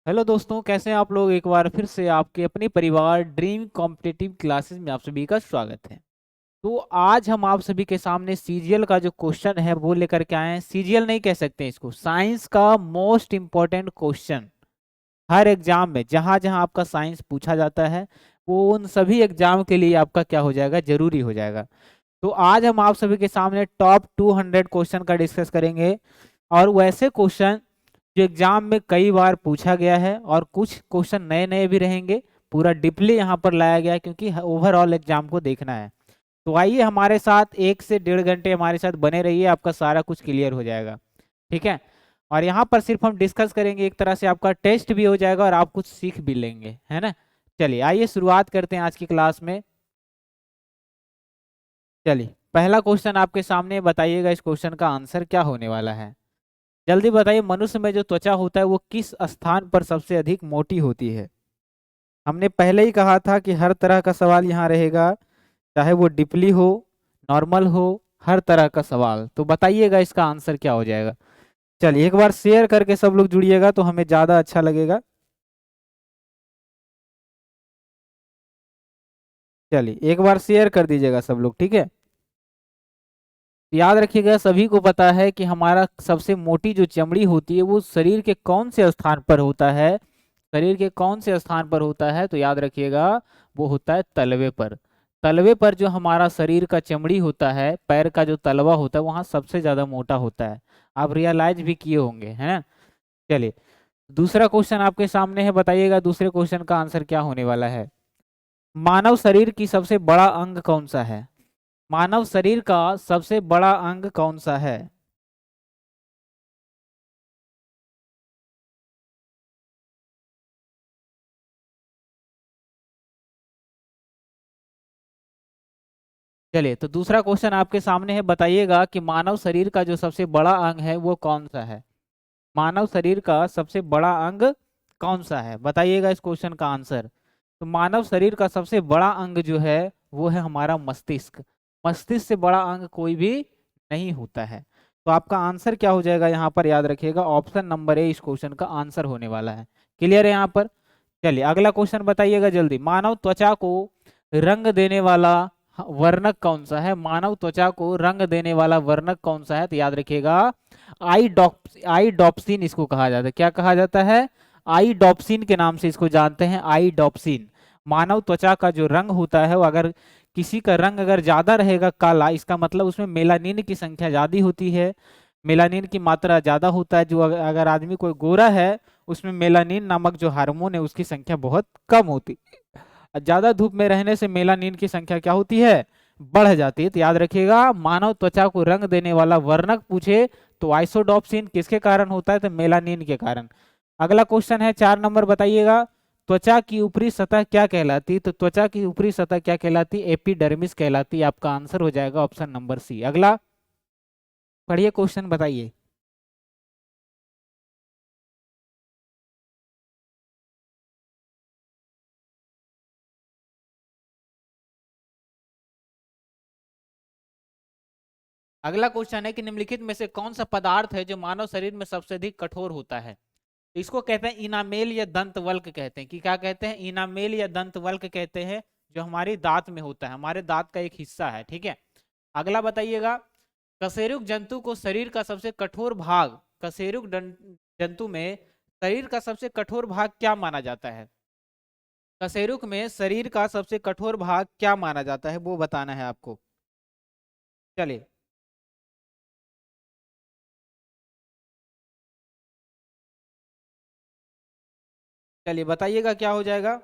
Hello दोस्तों, कैसे हैं आप लोग। एक बार फिर से आपके अपने परिवार ड्रीम कॉम्पिटिटिव क्लासेस में आप सभी का स्वागत है। तो आज हम आप सभी के सामने सीजीएल का जो क्वेश्चन है वो लेकर के आए हैं। सीजीएल नहीं कह सकते इसको, साइंस का मोस्ट इम्पोर्टेंट क्वेश्चन। हर एग्जाम में जहां जहां आपका साइंस पूछा जाता है वो उन सभी एग्जाम के लिए आपका क्या हो जाएगा, जरूरी हो जाएगा। तो आज हम आप सभी के सामने टॉप 200 क्वेश्चन का डिस्कस करेंगे। और वैसे क्वेश्चन जो एग्जाम में कई बार पूछा गया है और कुछ क्वेश्चन नए नए भी रहेंगे। पूरा डीपली यहाँ पर लाया गया है क्योंकि ओवरऑल एग्जाम को देखना है। तो आइए हमारे साथ 1 से 1.5 घंटे हमारे साथ बने रहिए, आपका सारा कुछ क्लियर हो जाएगा। ठीक है। और यहाँ पर सिर्फ हम डिस्कस करेंगे, एक तरह से आपका टेस्ट भी हो जाएगा और आप कुछ सीख भी लेंगे, है ना। चलिए आइए शुरुआत करते हैं आज की क्लास में। चलिए पहला क्वेश्चन आपके सामने, बताइएगा इस क्वेश्चन का आंसर क्या होने वाला है। जल्दी बताइए, मनुष्य में जो त्वचा होता है वो किस स्थान पर सबसे अधिक मोटी होती है। हमने पहले ही कहा था कि हर तरह का सवाल यहाँ रहेगा, चाहे वो डिपली हो, नॉर्मल हो, हर तरह का सवाल। तो बताइएगा इसका आंसर क्या हो जाएगा। चलिए एक बार शेयर करके सब लोग जुड़िएगा तो हमें ज़्यादा अच्छा लगेगा। चलिए एक बार शेयर कर दीजिएगा सब लोग, ठीक है। याद रखिएगा, सभी को पता है कि हमारा सबसे मोटी जो चमड़ी होती है वो शरीर के कौन से स्थान पर होता है। शरीर के कौन से स्थान पर होता है तो याद रखिएगा वो होता है तलवे पर। तलवे पर जो हमारा शरीर का चमड़ी होता है, पैर का जो तलवा होता है वहां सबसे ज्यादा मोटा होता है। आप रियलाइज भी किए होंगे, है ना। चलिए दूसरा क्वेश्चन आपके सामने है, बताइएगा दूसरे क्वेश्चन का आंसर क्या होने वाला है। मानव शरीर की सबसे बड़ा अंग कौन सा है। मानव शरीर का सबसे बड़ा अंग कौन सा है। चलिए तो दूसरा क्वेश्चन आपके सामने है, बताइएगा कि मानव शरीर का जो सबसे बड़ा अंग है वो कौन सा है। मानव शरीर का सबसे बड़ा अंग कौन सा है, बताइएगा इस क्वेश्चन का आंसर। तो मानव शरीर का सबसे बड़ा अंग जो है वो है हमारा मस्तिष्क। मस्तिष्क से बड़ा अंग कोई भी नहीं होता है। तो आपका आंसर क्या हो जाएगा यहाँ पर, याद रखिएगा ऑप्शन नंबर ए इस क्वेश्चन का आंसर होने वाला है। क्लियर है यहाँ पर। चलिए अगला क्वेश्चन बताइएगा जल्दी। मानव त्वचा को रंग देने वाला वर्णक कौन सा है। मानव त्वचा को रंग देने वाला वर्णक कौन सा है तो याद रखिएगा आई डॉप्सिन इसको कहा जाता है। क्या कहा जाता है, आई डॉप्सिन के नाम से इसको जानते हैं, आई डॉप्सिन। मानव त्वचा का जो रंग होता है वो अगर किसी का रंग अगर ज्यादा रहेगा काला, इसका मतलब उसमें मेलानिन की संख्या ज्यादा होती है। मेलानिन की मात्रा ज्यादा होता है। जो अगर आदमी कोई गोरा है उसमें मेलानिन नामक जो हार्मोन है उसकी संख्या बहुत कम होती है। ज्यादा धूप में रहने से मेलानिन की संख्या क्या होती है, बढ़ जाती है। तो याद रखिएगा मानव त्वचा को रंग देने वाला वर्णक पूछे तो आइसोडॉप्सिन किसके कारण होता है, तो मेलानिन के कारण। अगला क्वेश्चन है 4 नंबर, बताइएगा त्वचा की ऊपरी सतह क्या कहलाती है। तो त्वचा की ऊपरी सतह क्या कहलाती है, एपिडर्मिस कहलाती है। आपका आंसर हो जाएगा ऑप्शन नंबर सी। अगला पढ़िए क्वेश्चन, बताइए। अगला क्वेश्चन है कि निम्नलिखित में से कौन सा पदार्थ है जो मानव शरीर में सबसे अधिक कठोर होता है। तो इसको कहते हैं इनामेल या दंतवल्क कहते हैं। कि क्या कहते हैं, इनामेल या दंतवल्क कहते हैं। जो हमारी दांत में होता है, हमारे दांत का एक हिस्सा है, ठीक है। अगला बताइएगा, कशेरुक जंतु को शरीर का सबसे कठोर भाग, जंतु में शरीर का सबसे कठोर भाग क्या माना जाता है। कशेरुक में शरीर का सबसे कठोर भाग क्या माना जाता है वो बताना है आपको। चलिए चलिए बताइएगा क्या हो जाएगा।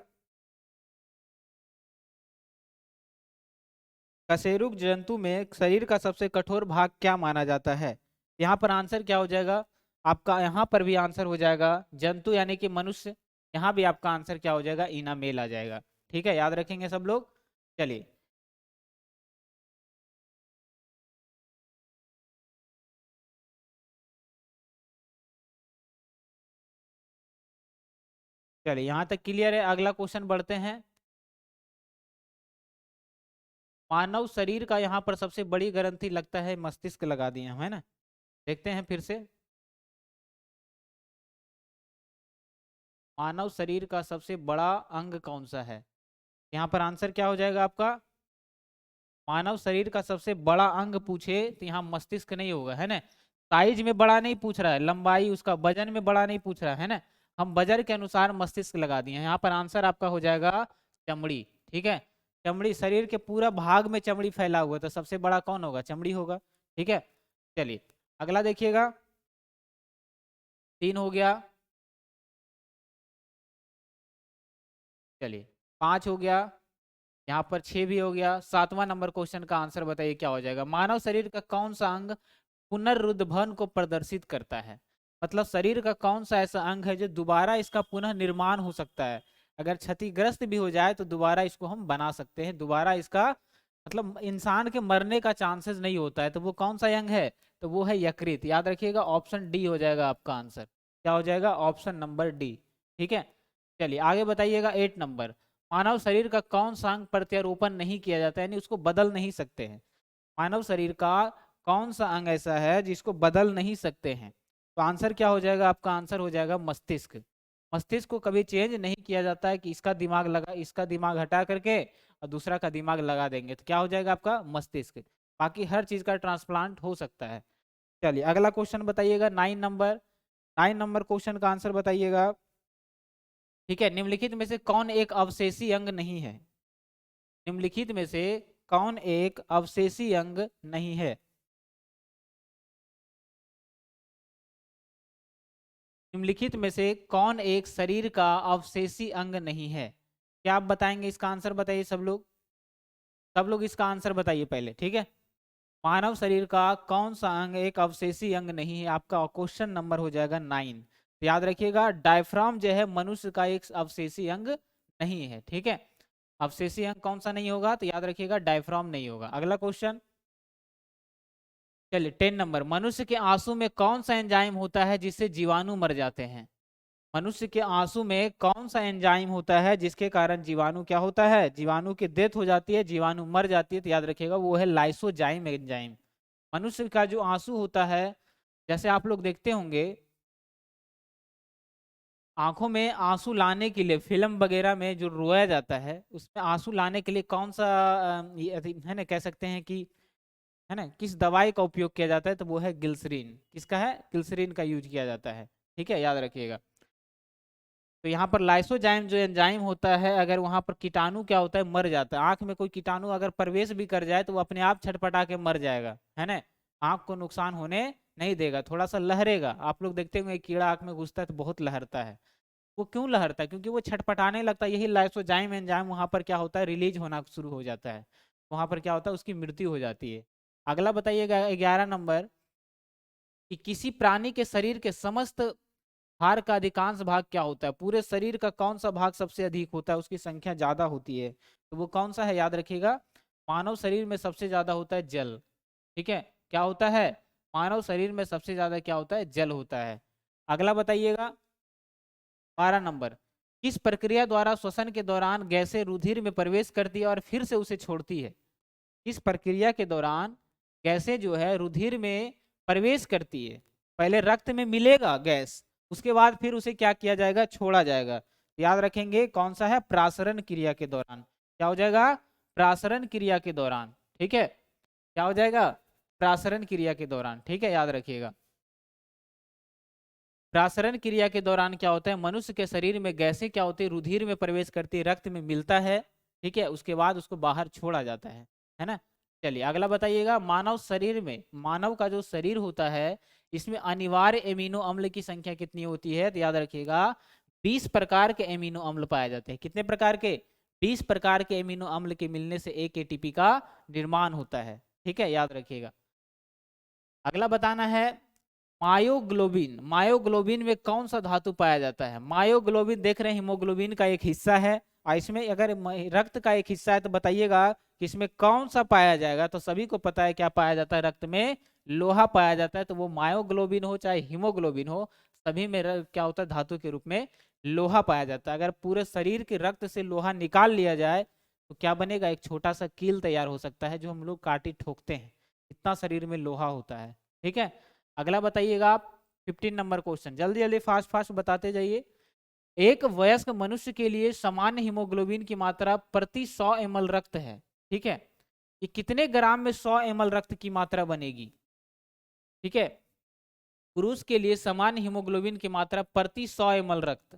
कशेरुक जंतु में शरीर का सबसे कठोर भाग क्या माना जाता है। यहाँ पर आंसर क्या हो जाएगा आपका, यहाँ पर भी आंसर हो जाएगा जंतु यानी कि मनुष्य। यहाँ भी आपका आंसर क्या हो जाएगा, इनामेल आ जाएगा। ठीक है, याद रखेंगे सब लोग। चलिए चलिए यहाँ तक क्लियर है। अगला क्वेश्चन बढ़ते हैं। मानव शरीर का यहाँ पर सबसे बड़ी ग्रंथि लगता है मस्तिष्क लगा दिए हम, है ना। देखते हैं फिर से। मानव शरीर का सबसे बड़ा अंग कौन सा है? यहाँ पर आंसर क्या हो जाएगा आपका? मानव शरीर का सबसे बड़ा अंग पूछे तो यहाँ मस्तिष्क नहीं होगा, है ना। साइज में बड़ा नहीं पूछ रहा है, लंबाई उसका वजन में बड़ा नहीं पूछ रहा है ना। हम वजन के अनुसार मस्तिष्क लगा दिए हैं। यहाँ पर आंसर आपका हो जाएगा चमड़ी। ठीक है, चमड़ी, शरीर के पूरा भाग में चमड़ी फैला हुआ है, तो सबसे बड़ा कौन होगा? चमड़ी होगा। ठीक है, चलिए अगला देखिएगा। 3 हो गया, चलिए 5 हो गया, यहाँ पर 6 भी हो गया। 7वां नंबर क्वेश्चन का आंसर बताइए क्या हो जाएगा? मानव शरीर का कौन सा अंग पुनरुद्भवन को प्रदर्शित करता है? मतलब शरीर का कौन सा ऐसा अंग है जो दोबारा इसका पुनः निर्माण हो सकता है? अगर क्षतिग्रस्त भी हो जाए तो दोबारा इसको हम बना सकते हैं, दोबारा इसका मतलब इंसान के मरने का चांसेस नहीं होता है। तो वो कौन सा अंग है? तो वो है यकृत। याद रखिएगा, ऑप्शन डी हो जाएगा आपका आंसर। क्या हो जाएगा? Option number D. ठीक है, चलिए आगे बताइएगा। 8 नंबर, मानव शरीर का कौन सा अंग प्रत्यारोपण नहीं किया जाता है, यानी उसको बदल नहीं सकते हैं? मानव शरीर का कौन सा अंग ऐसा है जिसको बदल नहीं सकते हैं? तो आंसर क्या हो जाएगा आपका? आंसर हो जाएगा मस्तिष्क। मस्तिष्क को कभी चेंज नहीं किया जाता है कि इसका दिमाग लगा, इसका दिमाग हटा करके और दूसरा का दिमाग लगा देंगे, तो क्या हो जाएगा आपका? मस्तिष्क। बाकी हर चीज का ट्रांसप्लांट हो सकता है। चलिए अगला क्वेश्चन बताइएगा, 9 नंबर। 9 नंबर क्वेश्चन का आंसर बताइएगा। ठीक है, निम्नलिखित में से कौन एक अवशेषी अंग नहीं है? निम्नलिखित में से कौन एक अवशेषी अंग नहीं है? निम्नलिखित में से कौन एक शरीर का अवशेषी अंग नहीं है? क्या आप बताएंगे इसका आंसर? बताइए सब लोग, सब लोग इसका आंसर बताइए पहले। ठीक है, मानव शरीर का कौन सा अंग एक अवशेषी अंग नहीं है? आपका क्वेश्चन नंबर हो जाएगा 9। तो याद रखिएगा, डायफ्राम जो है मनुष्य का एक अवशेषी अंग नहीं है। ठीक है, अवशेषी अंग कौन सा नहीं होगा? तो याद रखिएगा डायफ्राम नहीं होगा। अगला क्वेश्चन, चलिए 10 नंबर, मनुष्य के आंसू में कौन सा एंजाइम होता है जिससे जीवाणु मर जाते हैं? मनुष्य के आंसू में कौन सा एंजाइम होता है जिसके कारण जीवाणु क्या होता है? जीवाणु की डेथ हो जाती है, जीवाणु मर जाती है। तो याद रखिएगा वो है लाइसोजाइम एंजाइम। मनुष्य का जो आंसू होता है, जैसे आप लोग देखते होंगे आंखों में आंसू लाने के लिए फिल्म वगैरह में जो रोया जाता है, उसमें आंसू लाने के लिए कौन सा है ना, कह सकते हैं कि है ना, किस दवाई का उपयोग किया जाता है? तो वो है ग्लिसरीन। किसका है? ग्लिसरीन का यूज किया जाता है। ठीक है, याद रखिएगा। तो यहाँ पर लाइसोजाइम जो एंजाइम होता है, अगर वहां पर कीटाणु क्या होता है? मर जाता है। आंख में कोई कीटाणु अगर प्रवेश भी कर जाए तो वो अपने आप छटपटा के मर जाएगा, है ना। आंख को नुकसान होने नहीं देगा, थोड़ा सा लहरेगा। आप लोग देखते होंगे कीड़ा आंख में घुसता है तो बहुत लहरता है। वो क्यों लहरता है? क्योंकि वो छटपटाने लगता है। यही लाइसोजाइम एंजाइम वहां पर क्या होता है? रिलीज होना शुरू हो जाता है। वहां पर क्या होता है? उसकी मृत्यु हो जाती है। अगला बताइएगा 11 नंबर, कि किसी प्राणी के शरीर के समस्त भार का अधिकांश भाग क्या होता है? पूरे शरीर का कौन सा भाग सबसे अधिक होता है, उसकी संख्या ज्यादा होती है? तो वो कौन सा है? याद रखिएगा, मानव शरीर में सबसे ज्यादा होता है जल। ठीक है, क्या होता है? मानव शरीर में सबसे ज्यादा क्या होता है? जल होता है। अगला बताइएगा 12 नंबर, किस प्रक्रिया द्वारा श्वसन के दौरान गैसें रुधिर में प्रवेश करती है और फिर से उसे छोड़ती है? किस प्रक्रिया के दौरान गैसें जो है रुधिर में प्रवेश करती है? पहले रक्त में मिलेगा गैस, उसके बाद फिर उसे क्या किया जाएगा? छोड़ा जाएगा। याद रखेंगे कौन सा है? प्रासरण क्रिया के दौरान। क्या हो जाएगा? प्रासरण क्रिया के दौरान। ठीक है, क्या हो जाएगा? प्रासरण क्रिया के दौरान। ठीक है, याद रखिएगा। प्रासरण क्रिया के दौरान क्या होता है? मनुष्य के शरीर में गैसें क्या होती है? रुधिर में प्रवेश करती है, रक्त में मिलता है। ठीक है, उसके बाद उसको बाहर छोड़ा जाता है ना। चलिए अगला बताइएगा, मानव शरीर में, मानव का जो शरीर होता है, इसमें अनिवार्य एमिनो अम्ल की संख्या कितनी होती है? तो याद रखिएगा 20 प्रकार के एमिनो अम्ल पाए जाते हैं। कितने प्रकार के? 20 प्रकार के एमिनो अम्ल के मिलने से एक एटीपी का निर्माण होता है। ठीक है, याद रखिएगा। अगला बताना है मायोग्लोबिन। मायोग्लोबिन में कौन सा धातु पाया जाता है? मायोग्लोबिन देख रहे हैं हीमोग्लोबिन का एक हिस्सा है, और इसमें अगर रक्त का एक हिस्सा है तो बताइएगा कि इसमें कौन सा पाया जाएगा? तो सभी को पता है क्या पाया जाता है? रक्त में लोहा पाया जाता है। तो वो मायोग्लोबिन हो चाहे हीमोग्लोबिन हो, सभी में क्या होता है? धातु के रूप में लोहा पाया जाता है। अगर पूरे शरीर के रक्त से लोहा निकाल लिया जाए तो क्या बनेगा? एक छोटा सा कील तैयार हो सकता है जो हम लोग काटी ठोकते हैं। इतना शरीर में लोहा होता है। ठीक है, अगला बताइएगा आप 15 नंबर क्वेश्चन, जल्दी जल्दी फास्ट फास्ट बताते जाइए। एक वयस्क मनुष्य के लिए सामान्य हीमोग्लोबिन की मात्रा प्रति 100 ml रक्त है, ठीक है। ये कितने ग्राम में 100 ml रक्त की मात्रा बनेगी, ठीक है। पुरुष के लिए सामान्य हीमोग्लोबिन की मात्रा प्रति 100 ml रक्त,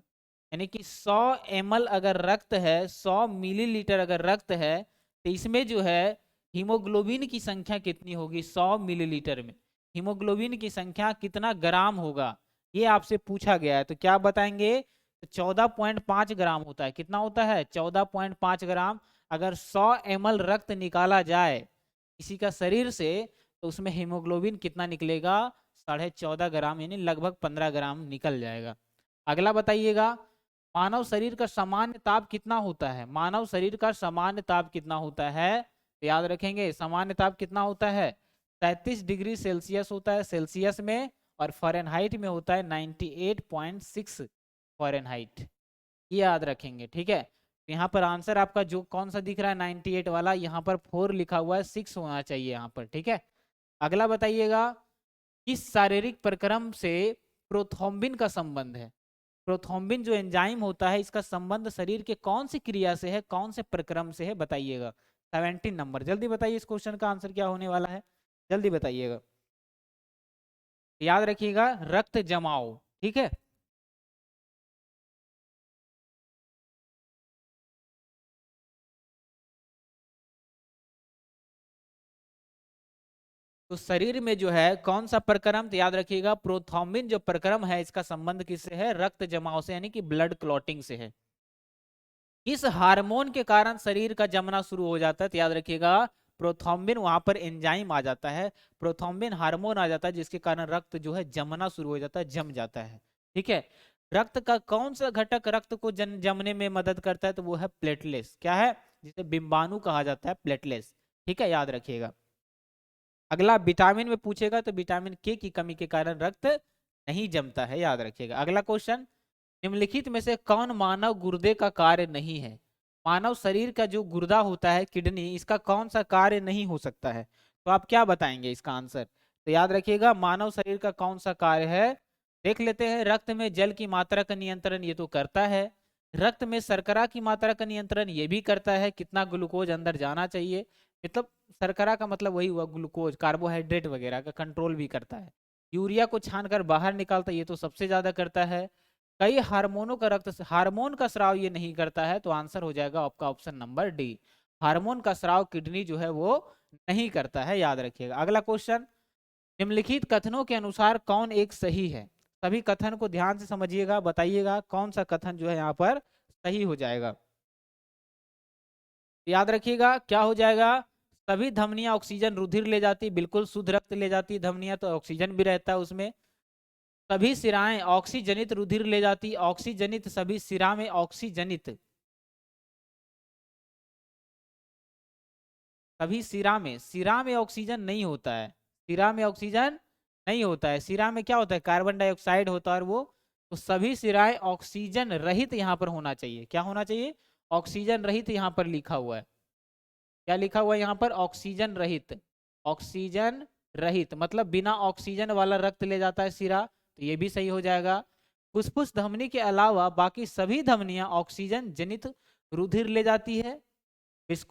यानी कि 100 ml अगर रक्त है, 100 मिलीलीटर अगर रक्त है, तो इसमें जो है हीमोग्लोबिन की संख्या कितनी होगी 100 मिलीलीटर में। हीमोग्लोबिन की संख्या कितना ग्राम होगा ये आपसे पूछा गया है, तो क्या बताएंगे, तो 14.5 ग्राम होता है। कितना होता है 14.5 ग्राम। अगर 100 ml रक्त निकाला जाए किसी का शरीर से, तो उसमें हीमोग्लोबिन कितना निकलेगा 14.5 ग्राम, यानी लगभग 15 ग्राम निकल जाएगा। अगला बताइएगा, मानव शरीर का सामान्य ताप कितना होता है। मानव शरीर का सामान्य ताप कितना होता है, तो याद रखेंगे सामान्य ताप कितना होता है 33 डिग्री सेल्सियस होता है सेल्सियस में, और फ़ारेनहाइट में होता है 98.6 फ़ारेनहाइट, ये याद रखेंगे, ठीक है। तो यहाँ पर आंसर आपका जो कौन सा दिख रहा है 98 वाला, यहाँ पर 4 लिखा हुआ है, 6 होना चाहिए यहाँ पर, ठीक है। अगला बताइएगा, किस शारीरिक प्रक्रम से प्रोथ्रोम्बिन का संबंध है। प्रोथ्रोम्बिन जो एंजाइम होता है, इसका संबंध शरीर के कौन सी क्रिया से है, कौन से प्रक्रम से है, बताइएगा। 17 नंबर, जल्दी बताइए इस क्वेश्चन का आंसर क्या होने वाला है, जल्दी बताइएगा। याद रखिएगा रक्त जमाव, ठीक है। तो शरीर में जो है कौन सा प्रक्रम, तो याद रखिएगा प्रोथ्रोम्बिन जो प्रक्रम है, इसका संबंध किससे है, रक्त जमाव से, यानी कि ब्लड क्लॉटिंग से है। किस हार्मोन के कारण शरीर का जमना शुरू हो जाता है, तो याद रखिएगा प्रोथ्रोम्बिन, वहां पर एंजाइम आ जाता है, प्रोथ्रोम्बिन हार्मोन आ जाता है, जिसके कारण रक्त जो है जमना शुरू हो जाता है, जम जाता है, ठीक है। रक्त का कौन सा घटक रक्त को जमने में मदद करता है, तो वो है प्लेटलेट्स, क्या है, जिसे बिंबाणु कहा जाता है, प्लेटलेट्स, ठीक है, याद रखिएगा। अगला विटामिन में पूछेगा, तो विटामिन के की कमी के कारण रक्त नहीं जमता है, याद रखिएगा। अगला क्वेश्चन, निम्नलिखित में से कौन मानव गुर्दे का कार्य नहीं है। मानव शरीर का जो गुर्दा होता है, किडनी, इसका कौन सा कार्य नहीं हो सकता है, तो आप क्या बताएंगे इसका आंसर। तो याद रखिएगा मानव शरीर का कौन सा कार्य है, देख लेते हैं। रक्त में जल की मात्रा का नियंत्रण ये तो करता है, रक्त में शर्करा की मात्रा का नियंत्रण ये भी करता है, कितना ग्लूकोज अंदर जाना चाहिए, मतलब शर्करा का मतलब वही हुआ ग्लूकोज, कार्बोहाइड्रेट वगैरह का कंट्रोल भी करता है। यूरिया को छानकर बाहर निकालता है, ये तो सबसे ज्यादा करता है। कई हार्मोनों का रक्त, हार्मोन का स्राव ये नहीं करता है, तो आंसर हो जाएगा आपका ऑप्शन नंबर डी, हार्मोन का स्राव किडनी जो है वो नहीं करता है, याद रखिएगा। अगला क्वेश्चन, निम्नलिखित कथनों के अनुसार कौन एक सही है। सभी कथन को ध्यान से समझिएगा, बताइएगा कौन सा कथन जो है यहाँ पर सही हो जाएगा। याद रखिएगा क्या हो जाएगा, सभी धमनियां ऑक्सीजन रुधिर ले जाती, बिल्कुल शुद्ध रक्त ले जाती धमनियां, तो ऑक्सीजन भी रहता है उसमें। सभी सिराएं ऑक्सीजनित रुधिर ले जाती, ऑक्सीजनित, सभी सिरा में ऑक्सीजनित, सभी सिरा में ऑक्सीजन नहीं होता है, सिरा में ऑक्सीजन नहीं होता है, सिरा में क्या होता है कार्बन डाइऑक्साइड होता है, और वो, तो सभी सिराएं ऑक्सीजन रहित यहाँ पर होना चाहिए, क्या होना चाहिए, ऑक्सीजन रहित यहाँ पर लिखा हुआ है, क्या लिखा हुआ है यहाँ पर, ऑक्सीजन रहित, ऑक्सीजन रहित मतलब बिना ऑक्सीजन वाला रक्त ले जाता है सिरा, तो ये भी सही हो जाएगा। फुसफुस धमनी के अलावा बाकी सभी धमनियां ऑक्सीजन जनित रुधिर ले जाती है,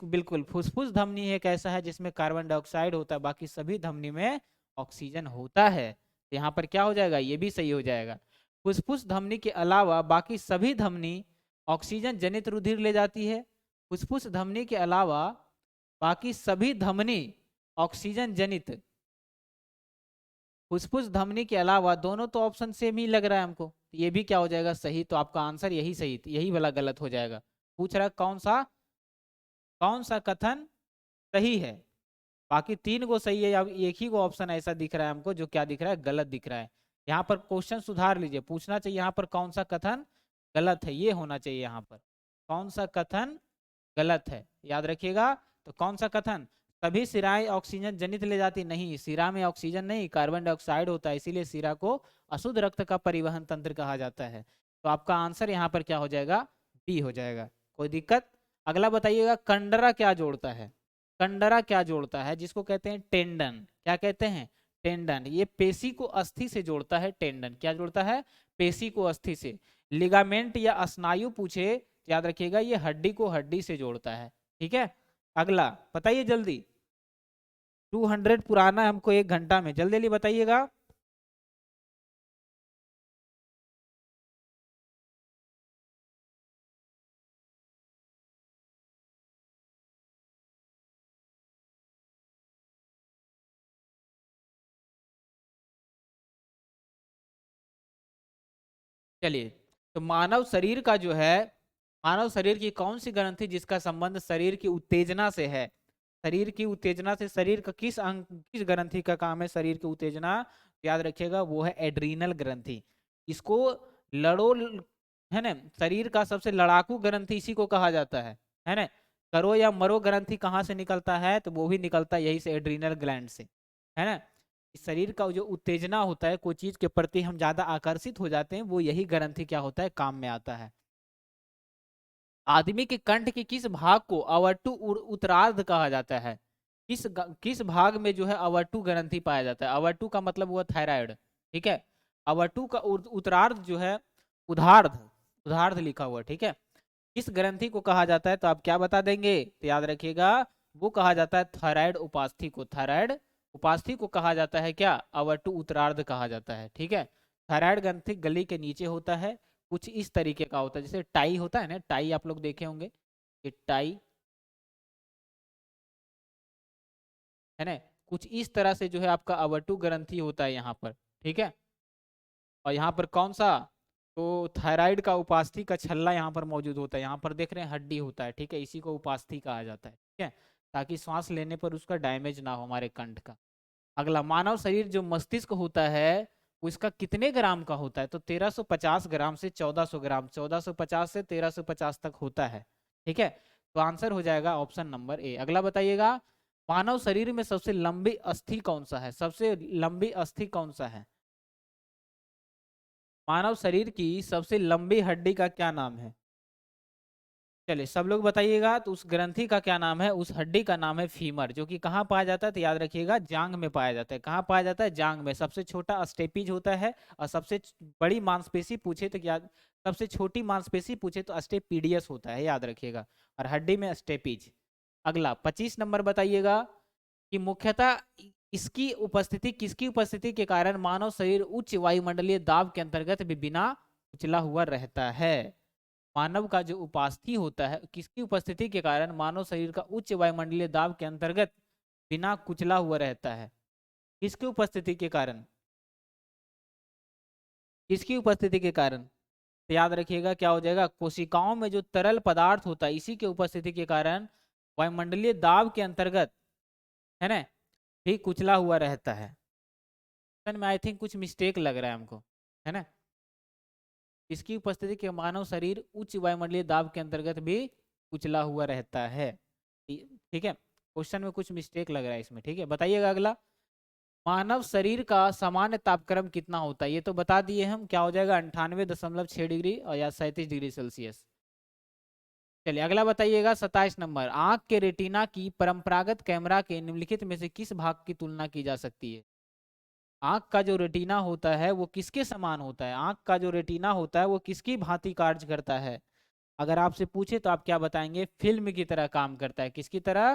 बिल्कुल फुसफुस धमनी एक ऐसा है जिसमें कार्बन डाइऑक्साइड होता है, बाकी सभी धमनी में ऑक्सीजन होता है, तो यहाँ पर क्या हो जाएगा, ये भी सही हो जाएगा। फुसफुस धमनी के अलावा बाकी सभी धमनी ऑक्सीजन जनित रुधिर ले जाती है, फुसफुस धमनी के अलावा बाकी सभी धमनी ऑक्सीजन जनित, फुसफुस धमनी के अलावा, दोनों तो ऑप्शन सेम ही लग रहा है हमको, ये भी क्या हो जाएगा सही, तो आपका आंसर यही सही, यही वाला गलत हो जाएगा। पूछ रहा है कौन सा कथन सही है, बाकी 3 गो सही है, अब एक ही गो ऑप्शन ऐसा दिख रहा है हमको जो क्या दिख रहा है, गलत दिख रहा है। यहाँ पर क्वेश्चन सुधार लीजिए, पूछना चाहिए यहाँ पर कौन सा कथन गलत है, ये होना चाहिए यहाँ पर, कौन सा कथन गलत है, याद रखिएगा। तो कौन सा कथन, सभी सिराएं ऑक्सीजन जनित ले जाती, नहीं, सिरा में ऑक्सीजन नहीं, कार्बन डाइऑक्साइड होता है, इसीलिए सिरा को अशुद्ध रक्त का परिवहन तंत्र कहा जाता है, तो आपका आंसर यहाँ पर क्या हो जाएगा, बी हो जाएगा, कोई दिक्कत। अगला बताइएगा, कंडरा क्या जोड़ता है, कंडरा क्या जोड़ता है, जिसको कहते हैं टेंडन, क्या कहते हैं, टेंडन, ये पेशी को अस्थि से जोड़ता है, टेंडन क्या जोड़ता है, पेशी को अस्थि से। लिगामेंट या स्नायु पूछे तो याद रखिएगा ये हड्डी को हड्डी से जोड़ता है। ठीक है, अगला बताइए जल्दी। 200 पुराना हमको 1 घंटा में, जल्दी जल्दी बताइएगा। चलिए, तो मानव शरीर का जो है, मानव शरीर की कौन सी ग्रंथि जिसका संबंध शरीर की उत्तेजना से है? शरीर की उत्तेजना से, शरीर का किस अंग, किस ग्रंथि का काम है शरीर की उत्तेजना? याद रखिएगा वो है एड्रीनल ग्रंथि। इसको लड़ो, है ना, शरीर का सबसे लड़ाकू ग्रंथि इसी को कहा जाता है ना। करो या मरो ग्रंथि कहाँ से निकलता है? तो वो भी निकलता है यही से, एड्रीनल ग्लैंड से, है ना। शरीर का जो उत्तेजना होता है, कोई चीज के प्रति हम ज्यादा आकर्षित हो जाते हैं, वो यही ग्रंथि क्या होता है, काम में आता है। आदमी के कंठ के किस भाग को अवर्टु उत्तरार्ध कहा जाता है? किस भाग में जो है अवर्टु ग्रंथि पाया जाता है? अवर्टु का मतलब हुआ थायराइड, ठीक है। अवर्टु का उत्तरार्ध जो है उदार्ध, उदार्ध लिखा हुआ, ठीक है। किस ग्रंथि को कहा जाता है? तो आप क्या बता देंगे? तो याद रखिएगा वो कहा जाता है थायराइड उपास्थि को। थायराइड उपास्थि को कहा जाता है क्या? अवर्टु उत्तरार्ध कहा जाता है, ठीक है। थायराइड ग्रंथि गली के नीचे होता है, कुछ इस तरीके का होता है, जैसे टाई होता है ना, टाई आप लोग देखे होंगे, ये टाई, है ना। कुछ इस तरह से जो है आपका अवर्टु ग्रंथि होता है यहाँ पर, ठीक है। और यहाँ पर कौन सा, तो थायराइड का उपास्थि का छल्ला यहाँ पर मौजूद होता है, यहाँ पर देख रहे हैं हड्डी होता है, ठीक है, इसी को उपास्थि कहा जाता है, ठीक है। ताकि सांस लेने पर उसका डैमेज ना हो हमारे कंठ का। अगला, मानव शरीर जो मस्तिष्क होता है वो इसका कितने ग्राम का होता है? तो 1350 ग्राम से 1400 ग्राम, 1450 से 1350 तक होता है, ठीक है। तो आंसर हो जाएगा ऑप्शन नंबर ए। अगला बताइएगा, मानव शरीर में सबसे लंबी अस्थि कौन सा है? सबसे लंबी अस्थि कौन सा है? मानव शरीर की सबसे लंबी हड्डी का क्या नाम है? चलिए सब लोग बताइएगा, तो उस ग्रंथि का क्या नाम है, उस हड्डी का नाम है फीमर, जो कि कहाँ पाया जाता है? तो याद रखिएगा जांग में पाया जाता है। कहाँ पाया जाता है? जांग में। सबसे छोटा स्टेपीज होता है, और सबसे बड़ी मांसपेशी पूछे तो याद, सबसे छोटी मांसपेशी पूछे तो स्टेपीडियस होता है, याद रखिएगा। और हड्डी में स्टेपीज। अगला 25 नंबर बताइएगा कि मुख्यतः इसकी उपस्थिति, किसकी उपस्थिति के कारण मानव शरीर उच्च वायुमंडलीय दाब के अंतर्गत भी बिना उछला हुआ रहता है? मानव का जो उपास्थि होता है, किसकी उपस्थिति के कारण मानव शरीर का उच्च वायुमंडलीय दाब के अंतर्गत बिना कुचला हुआ रहता है? किसकी उपस्थिति के कारण? किसकी उपस्थिति के कारण? तो याद रखिएगा क्या हो जाएगा, कोशिकाओं में जो तरल पदार्थ होता है इसी के उपस्थिति के कारण वायुमंडलीय दाब के अंतर्गत, है ना, भी कुचला हुआ रहता है। में आई थिंक कुछ मिस्टेक लग रहा है हमको, है ना। इसकी उपस्थिति के मानव शरीर उच्च वायुमंडलीय दाब के अंतर्गत भी कुचला हुआ रहता है, ठीक है। क्वेश्चन में कुछ मिस्टेक लग रहा है इसमें, ठीक है। बताइएगा अगला, मानव शरीर का सामान्य तापक्रम कितना होता है? ये तो बता दिए हम, क्या हो जाएगा, 98.6 डिग्री और या 37 डिग्री सेल्सियस। चलिए अगला बताइएगा 27 नंबर, आंख के रेटिना की परंपरागत कैमरा के निम्नलिखित में से किस भाग की तुलना की जा सकती है? आंख का जो रेटिना होता है वो किसके समान होता है? आंख का जो रेटिना होता है वो किसकी भांति कार्य करता है? अगर आपसे पूछे तो आप क्या बताएंगे? फिल्म की तरह काम करता है। किसकी तरह?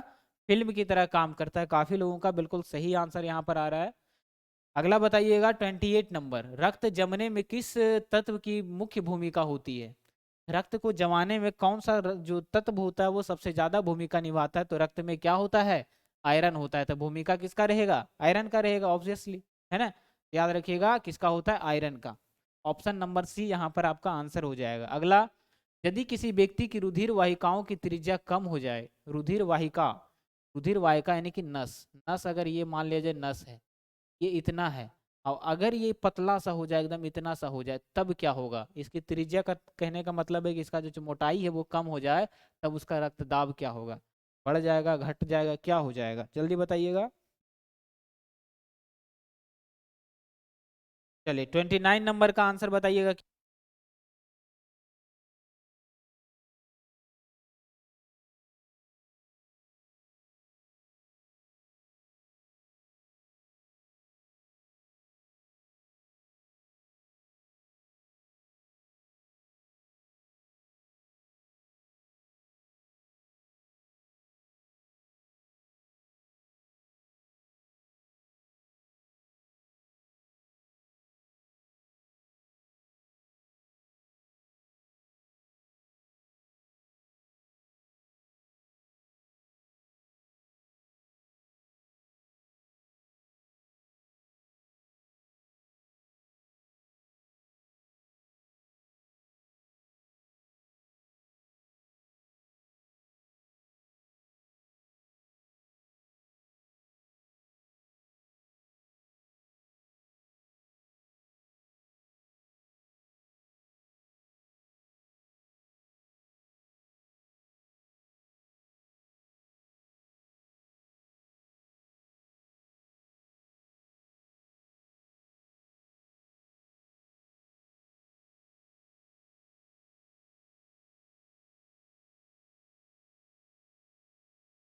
फिल्म की तरह काम करता है। काफी लोगों का बिल्कुल सही आंसर यहाँ पर आ रहा है। अगला बताइएगा 28 नंबर, रक्त जमने में किस तत्व की मुख्य भूमिका होती है? रक्त को जमाने में कौन सा जो तत्व होता है वो सबसे ज्यादा भूमिका निभाता है? तो रक्त में क्या होता है? आयरन होता है। तो भूमिका किसका रहेगा? आयरन का रहेगा ऑब्वियसली, है ना। याद रखिएगा किसका होता है? आयरन का। ऑप्शन नंबर सी यहाँ पर आपका आंसर हो जाएगा। अगला, यदि किसी व्यक्ति की रुधिर वाहिकाओं की त्रिज्या कम हो जाए, रुधिर वाहिका, रुधिर वाहिका यानी कि नस, नस अगर ये मान लिया जाए नस है, ये इतना है, और अगर ये पतला सा हो जाए, एकदम इतना सा हो जाए, तब क्या होगा? इसकी त्रिज्या का कहने का मतलब है कि इसका जो मोटाई है वो कम हो जाए, तब उसका रक्तदाब क्या होगा? बढ़ जाएगा, घट जाएगा, क्या हो जाएगा? जल्दी बताइएगा। चलिए 29 नंबर का आंसर बताइएगा।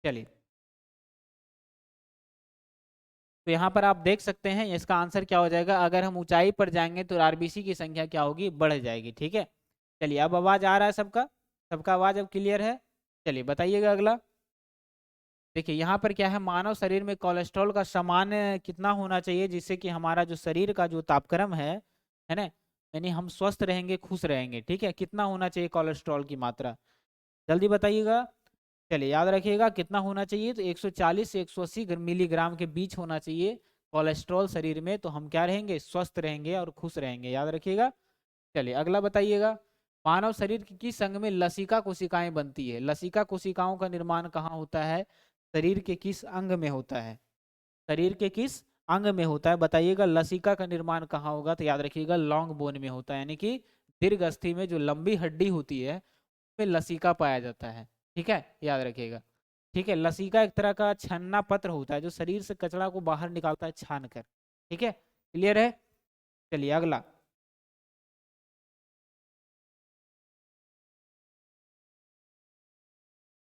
चलिए, तो यहाँ पर आप देख सकते हैं इसका आंसर क्या हो जाएगा। अगर हम ऊंचाई पर जाएंगे तो आरबीसी की संख्या क्या होगी, बढ़ जाएगी। ठीक है, चलिए अब आवाज आ रहा है सबका, सबका आवाज अब क्लियर है। चलिए बताइएगा अगला। देखिए यहाँ पर क्या है, मानव शरीर में कोलेस्ट्रॉल का सामान्य कितना होना चाहिए जिससे कि हमारा जो शरीर का जो तापक्रम है ना, यानी हम स्वस्थ रहेंगे, खुश रहेंगे। ठीक है, कितना होना चाहिए कोलेस्ट्रॉल की मात्रा, जल्दी बताइएगा। चलिए याद रखिएगा कितना होना चाहिए, तो 140 से 180 मिलीग्राम के बीच होना चाहिए कोलेस्ट्रॉल शरीर में, तो हम क्या रहेंगे, स्वस्थ रहेंगे और खुश रहेंगे, याद रखिएगा। चलिए अगला बताइएगा, मानव शरीर की किस अंग में लसिका कोशिकाएं बनती है। लसिका कोशिकाओं का निर्माण कहाँ होता है, शरीर के किस अंग में होता है, शरीर के किस अंग में होता है बताइएगा। लसिका का निर्माण कहाँ होगा, तो याद रखिएगा लॉन्ग बोन में होता है, यानी कि दीर्घ अस्थि में जो लंबी हड्डी होती है उसमें लसिका पाया जाता है। ठीक है, याद रखिएगा। ठीक है, लसिका एक तरह का छन्ना पत्र होता है जो शरीर से कचरा को बाहर निकालता है छान कर। ठीक है, क्लियर है। चलिए अगला,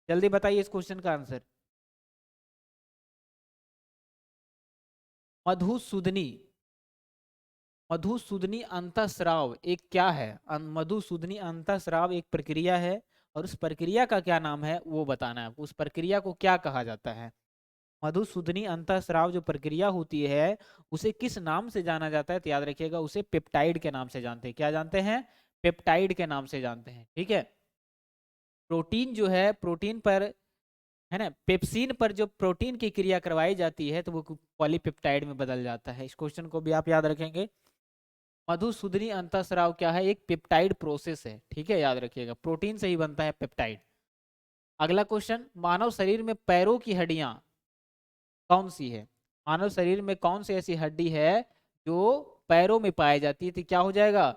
जल्दी बताइए इस क्वेश्चन का आंसर। मधुसूदनी, मधुसूदनी अंतःस्राव एक क्या है, मधुसूदनी अंतःस्राव एक प्रक्रिया है, और उस प्रक्रिया का क्या नाम है वो बताना है आपको, उस प्रक्रिया को क्या कहा जाता है। मधुसूदनी अंतःस्राव जो प्रक्रिया होती है उसे किस नाम से जाना जाता है, तो याद रखिएगा उसे पेप्टाइड के नाम से जानते हैं। क्या जानते हैं, पेप्टाइड के नाम से जानते हैं। ठीक है, प्रोटीन जो है, प्रोटीन पर है ना, पेप्सिन पर जो प्रोटीन की क्रिया करवाई जाती है तो वो पॉलीपेप्टाइड में बदल जाता है। इस क्वेश्चन को भी आप याद रखेंगे। मधुसूदनी अंतःस्राव क्या है, एक पेप्टाइड प्रोसेस है। ठीक है, याद रखिएगा प्रोटीन से ही बनता है पेप्टाइड। अगला क्वेश्चन, मानव शरीर में पैरों की हड्डियां कौन सी है। मानव शरीर में कौन सी ऐसी हड्डी है जो पैरों में पाई जाती है, तो क्या हो जाएगा,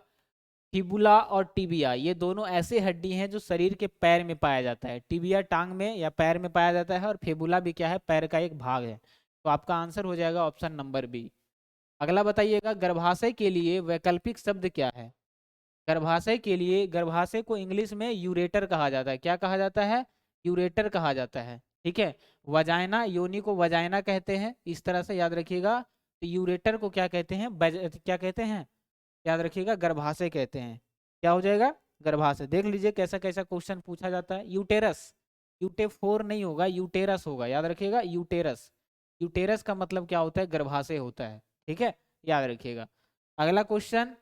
फिबुला और टिबिया, ये दोनों ऐसे हड्डी हैं जो शरीर के पैर में पाया जाता है। टिबिया टांग में या पैर में पाया जाता है और फिबुला भी क्या है, पैर का एक भाग है। तो आपका आंसर हो जाएगा ऑप्शन नंबर बी। अगला बताइएगा, गर्भाशय के लिए वैकल्पिक शब्द क्या है। गर्भाशय के लिए, गर्भाशय को इंग्लिश में यूरेटर कहा जाता है। क्या कहा जाता है, यूरेटर कहा जाता है। ठीक है, वजाइना, योनि को वजाइना कहते हैं, इस तरह से याद रखिएगा। तो यूरेटर को क्या कहते हैं, क्या कहते हैं, याद रखिएगा गर्भाशय कहते हैं। क्या हो जाएगा, गर्भाशय। देख लीजिए कैसा कैसा क्वेश्चन पूछा जाता है। यूटेरस, यूटेफोर नहीं होगा, यूटेरस होगा, याद रखिएगा यूटेरस। यूटेरस का मतलब क्या होता है, गर्भाशय होता है। ठीक है, याद रखिएगा। अगला क्वेश्चन,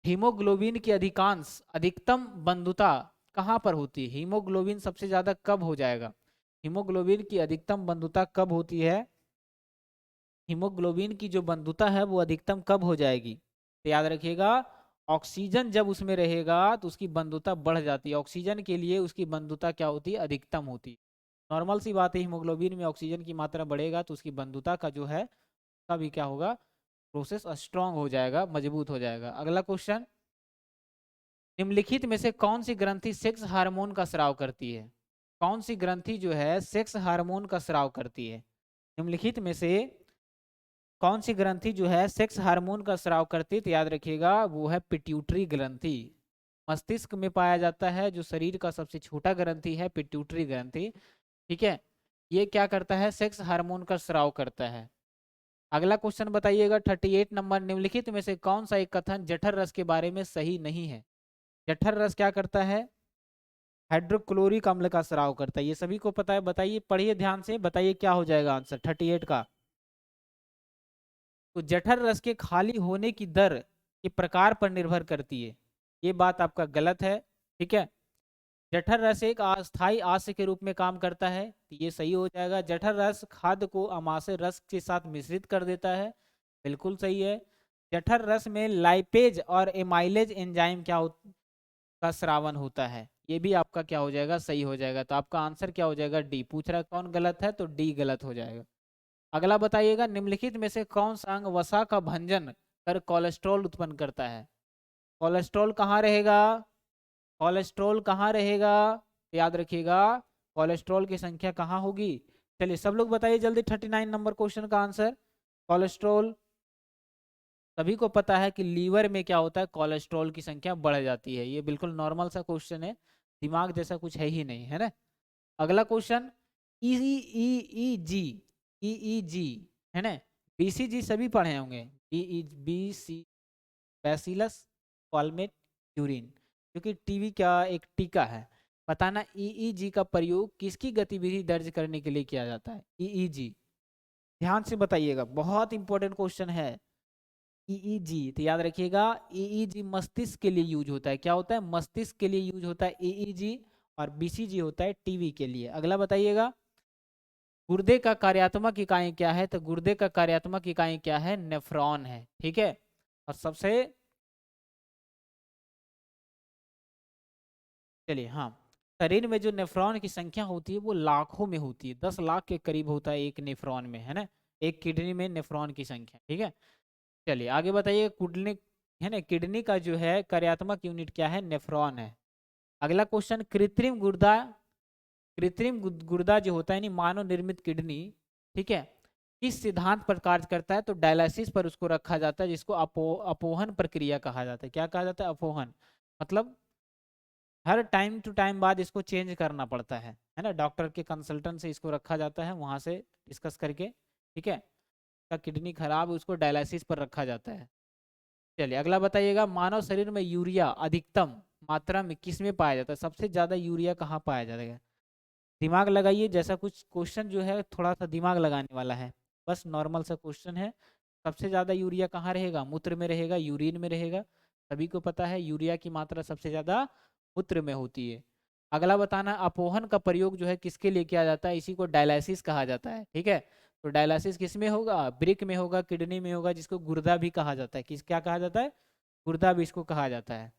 हीमोग्लोबिन की अधिकांश अधिकतम बंधुता कहाँ पर होती है। हीमोग्लोबिन सबसे ज्यादा कब हो जाएगा, हीमोग्लोबिन की अधिकतम बंधुता कब होती है, हीमोग्लोबिन की जो बंधुता है वो अधिकतम कब हो जाएगी, तो याद रखिएगा ऑक्सीजन जब उसमें रहेगा तो उसकी बंधुता बढ़ जाती है। ऑक्सीजन के लिए उसकी बंधुता क्या होती है, अधिकतम होती है। नॉर्मल सी बात है, हीमोग्लोबिन में ऑक्सीजन की मात्रा बढ़ेगा तो उसकी बंधुता का जो है उसका भी क्या होगा, प्रोसेस स्ट्रांग हो जाएगा, मजबूत हो जाएगा। अगला क्वेश्चन, निम्नलिखित में से कौन सी ग्रंथि सेक्स हार्मोन का स्राव करती है। कौन सी ग्रंथि जो है सेक्स हार्मोन का स्राव करती है, निम्नलिखित में से कौन सी ग्रंथि जो है सेक्स हार्मोन का स्राव करती है, तो याद रखिएगा वो है पिट्यूटरी ग्रंथि। मस्तिष्क में पाया जाता है, जो शरीर का सबसे छोटा ग्रंथि है पिट्यूटरी ग्रंथि। ठीक है, ये क्या करता है, सेक्स हार्मोन का स्राव करता है। अगला क्वेश्चन बताइएगा 38 नंबर, निम्नलिखित में से कौन सा एक कथन जठर रस के बारे में सही नहीं है। जठर रस क्या करता है, हाइड्रोक्लोरिक अम्ल का स्राव करता है, ये सभी को पता है। बताइए, पढ़िए ध्यान से, बताइए क्या हो जाएगा आंसर 38 का। तो जठर रस के खाली होने की दर के प्रकार पर निर्भर करती है, ये बात आपका गलत है। ठीक है, जठर रस एक अस्थायी आस्य के रूप में काम करता है, तो ये सही हो जाएगा। जठर रस खाद्य को अमाशय रस के साथ मिश्रित कर देता है, बिल्कुल सही है। जठर रस में लाइपेज और एमाइलेज एंजाइम का स्रावन होता है, ये भी आपका क्या हो जाएगा, सही हो जाएगा। तो आपका आंसर क्या हो जाएगा, डी। पूछ रहा है कौन गलत है, तो डी गलत हो जाएगा। अगला बताइएगा, निम्नलिखित में से कौन सा अंग वसा का भंजन कर कोलेस्ट्रॉल उत्पन्न करता है। कोलेस्ट्रॉल कहाँ रहेगा, कोलेस्ट्रॉल कहाँ रहेगा, याद रखिएगा कोलेस्ट्रॉल की संख्या कहाँ होगी। चलिए सब लोग बताइए जल्दी 39 नंबर क्वेश्चन का आंसर। कोलेस्ट्रॉल, सभी को पता है कि लीवर में क्या होता है, कोलेस्ट्रॉल की संख्या बढ़ जाती है, ये बिल्कुल नॉर्मल सा क्वेश्चन है, दिमाग जैसा कुछ है ही नहीं, है ना। अगला क्वेश्चन, EEG, EEG है ना, BCG सभी पढ़े होंगे, BC बैसिलस कॉलमेट यूरिन, क्योंकि टीबी का एक टीका है। बताना EEG का प्रयोग किसकी गतिविधि दर्ज करने के लिए किया जाता है? EEG ध्यान से बताइएगा, बहुत इंपॉर्टेंट क्वेश्चन है। EEG तो याद रखिएगा, EEG मस्तिष्क के लिए यूज होता है। क्या होता है? मस्तिष्क के लिए यूज होता है EEG, और BCG होता है टीबी के लिए। अगला बताइएगा, गुर्दे का कार्यात्मक इकाई क्या है? तो गुर्दे का कार्यात्मक इकाई क्या है? नेफ्रॉन है। ठीक है, और सबसे, चलिए हाँ, शरीर में जो नेफ्रॉन की संख्या होती है वो लाखों में होती है, 10 लाख के करीब होता है एक नेफ्रॉन में, है ना, एक किडनी में नेफ्रॉन की संख्या। ठीक है, चलिए आगे बताइए, किडनी है ना, किडनी का जो है कार्यात्मक यूनिट क्या है? नेफ्रॉन है। अगला क्वेश्चन, कृत्रिम गुर्दा, कृत्रिम गुर्दा जो होता है नहीं, मानव निर्मित किडनी, ठीक है, किस सिद्धांत पर कार्य करता है? तो डायलिसिस पर उसको रखा जाता है, जिसको अपोहन प्रक्रिया कहा जाता है। क्या कहा जाता है? अपोहन, मतलब हर टाइम टू टाइम बाद इसको चेंज करना पड़ता है ना, डॉक्टर के कंसल्टेंट से इसको रखा जाता है, वहां से डिस्कस करके, ठीक है, का किडनी खराब है उसको डायलिसिस पर रखा जाता है। चलिए अगला बताइएगा, मानव शरीर में यूरिया अधिकतम मात्रा में किस में पाया जाता है? सबसे ज्यादा यूरिया कहाँ पाया जाएगा? दिमाग लगाइए, जैसा कुछ क्वेश्चन जो है थोड़ा सा दिमाग लगाने वाला है, बस नॉर्मल सा क्वेश्चन है। सबसे ज्यादा यूरिया कहाँ रहेगा? मूत्र में रहेगा, यूरिन में रहेगा। सभी को पता है यूरिया की मात्रा सबसे ज्यादा मूत्र में होती है। अगला बताना, अपोहन का प्रयोग जो है किसके लिए किया जाता है? इसी को डायलिसिस कहा जाता है। ठीक है, तो डायलिसिस किस में होगा? ब्रिक में होगा, किडनी में होगा, जिसको गुर्दा भी कहा जाता है। किस, क्या कहा जाता है? गुर्दा भी इसको कहा जाता है।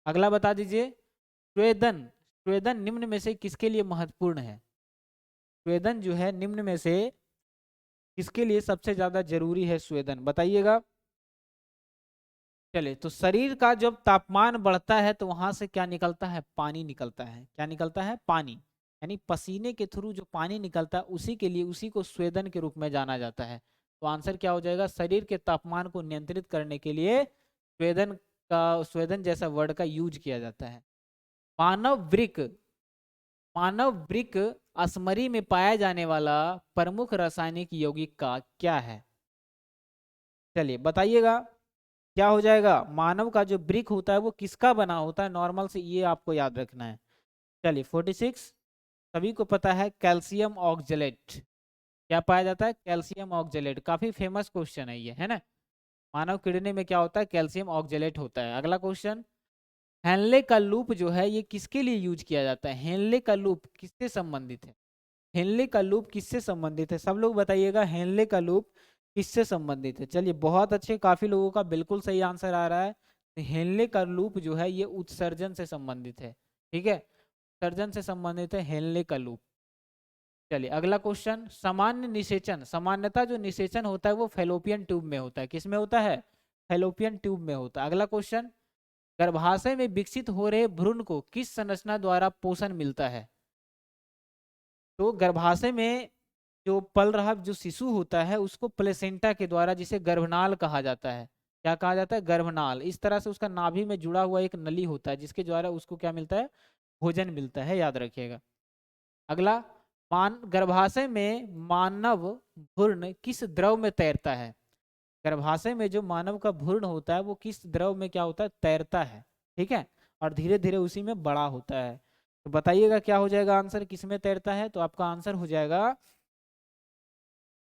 अगला बता दीजिए, स्वेदन, स्वेदन निम्न में से किसके लिए महत्वपूर्ण है? स्वेदन जो है निम्न में से किसके लिए सबसे ज्यादा जरूरी है? स्वेदन बताइएगा। चलिए, तो शरीर का जब तापमान बढ़ता है तो वहां से क्या निकलता है? पानी निकलता है। क्या निकलता है? पानी, यानी पसीने के थ्रू जो पानी निकलता है उसी के लिए, उसी को स्वेदन के रूप में जाना जाता है। तो आंसर क्या हो जाएगा? शरीर के तापमान को नियंत्रित करने के लिए स्वेदन का, स्वेदन जैसा वर्ड का यूज किया जाता है। मानव वृक्क, मानव वृक्क असमरी में पाया जाने वाला प्रमुख रासायनिक यौगिक का क्या है? चलिए बताइएगा, क्या हो जाएगा? मानव का जो ब्रिक होता है वो किसका बना होता है? नॉर्मल से ये आपको याद रखना है। चलिए 46, सभी को पता है, कैल्शियम ऑक्जेलेट। क्या पाया जाता है? कैल्शियम ऑक्जेलेट, काफी फेमस क्वेश्चन है ये, है ना। मानव किडनी में क्या होता है? कैल्शियम ऑक्जेलेट होता है। अगला क्वेश्चन, हेनले का लूप जो है ये किसके लिए यूज किया जाता है? हेनले का लूप किससे संबंधित है? हेनले का लूप किससे संबंधित है? सब लोग बताइएगा, हेनले का लूप किससे संबंधित है? चलिए बहुत अच्छे, काफी लोगों का बिल्कुल सही आंसर आ रहा है। तो हेनले का लूप जो है ये उत्सर्जन से संबंधित है। ठीक है, उत्सर्जन से संबंधित है हेनले का लूप। चलिए अगला क्वेश्चन, सामान्य निषेचन, सामान्यतः जो निषेचन होता है वो फैलोपियन ट्यूब में होता है। किस में होता है? फैलोपियन ट्यूब में होता है। अगला क्वेश्चन, गर्भाशय में विकसित हो रहे भ्रूण को किस संरचना द्वारा पोषण मिलता है? तो गर्भाशय में जो पल रहा जो शिशु होता है उसको प्लेसेंटा के द्वारा, जिसे गर्भनाल कहा जाता है। क्या कहा जाता है? गर्भनाल। इस तरह से उसका नाभि में जुड़ा हुआ एक नली होता है जिसके द्वारा उसको क्या मिलता है? भोजन मिलता है, याद रखिएगा। अगला, गर्भाशय में मानव भ्रूण किस द्रव में तैरता है? गर्भाशय में जो मानव का भ्रूण होता है वो किस द्रव में क्या होता है? तैरता है। ठीक है, और धीरे धीरे उसी में बड़ा होता है। तो बताइएगा क्या हो जाएगा आंसर, किस में तैरता है? तो आपका आंसर हो जाएगा,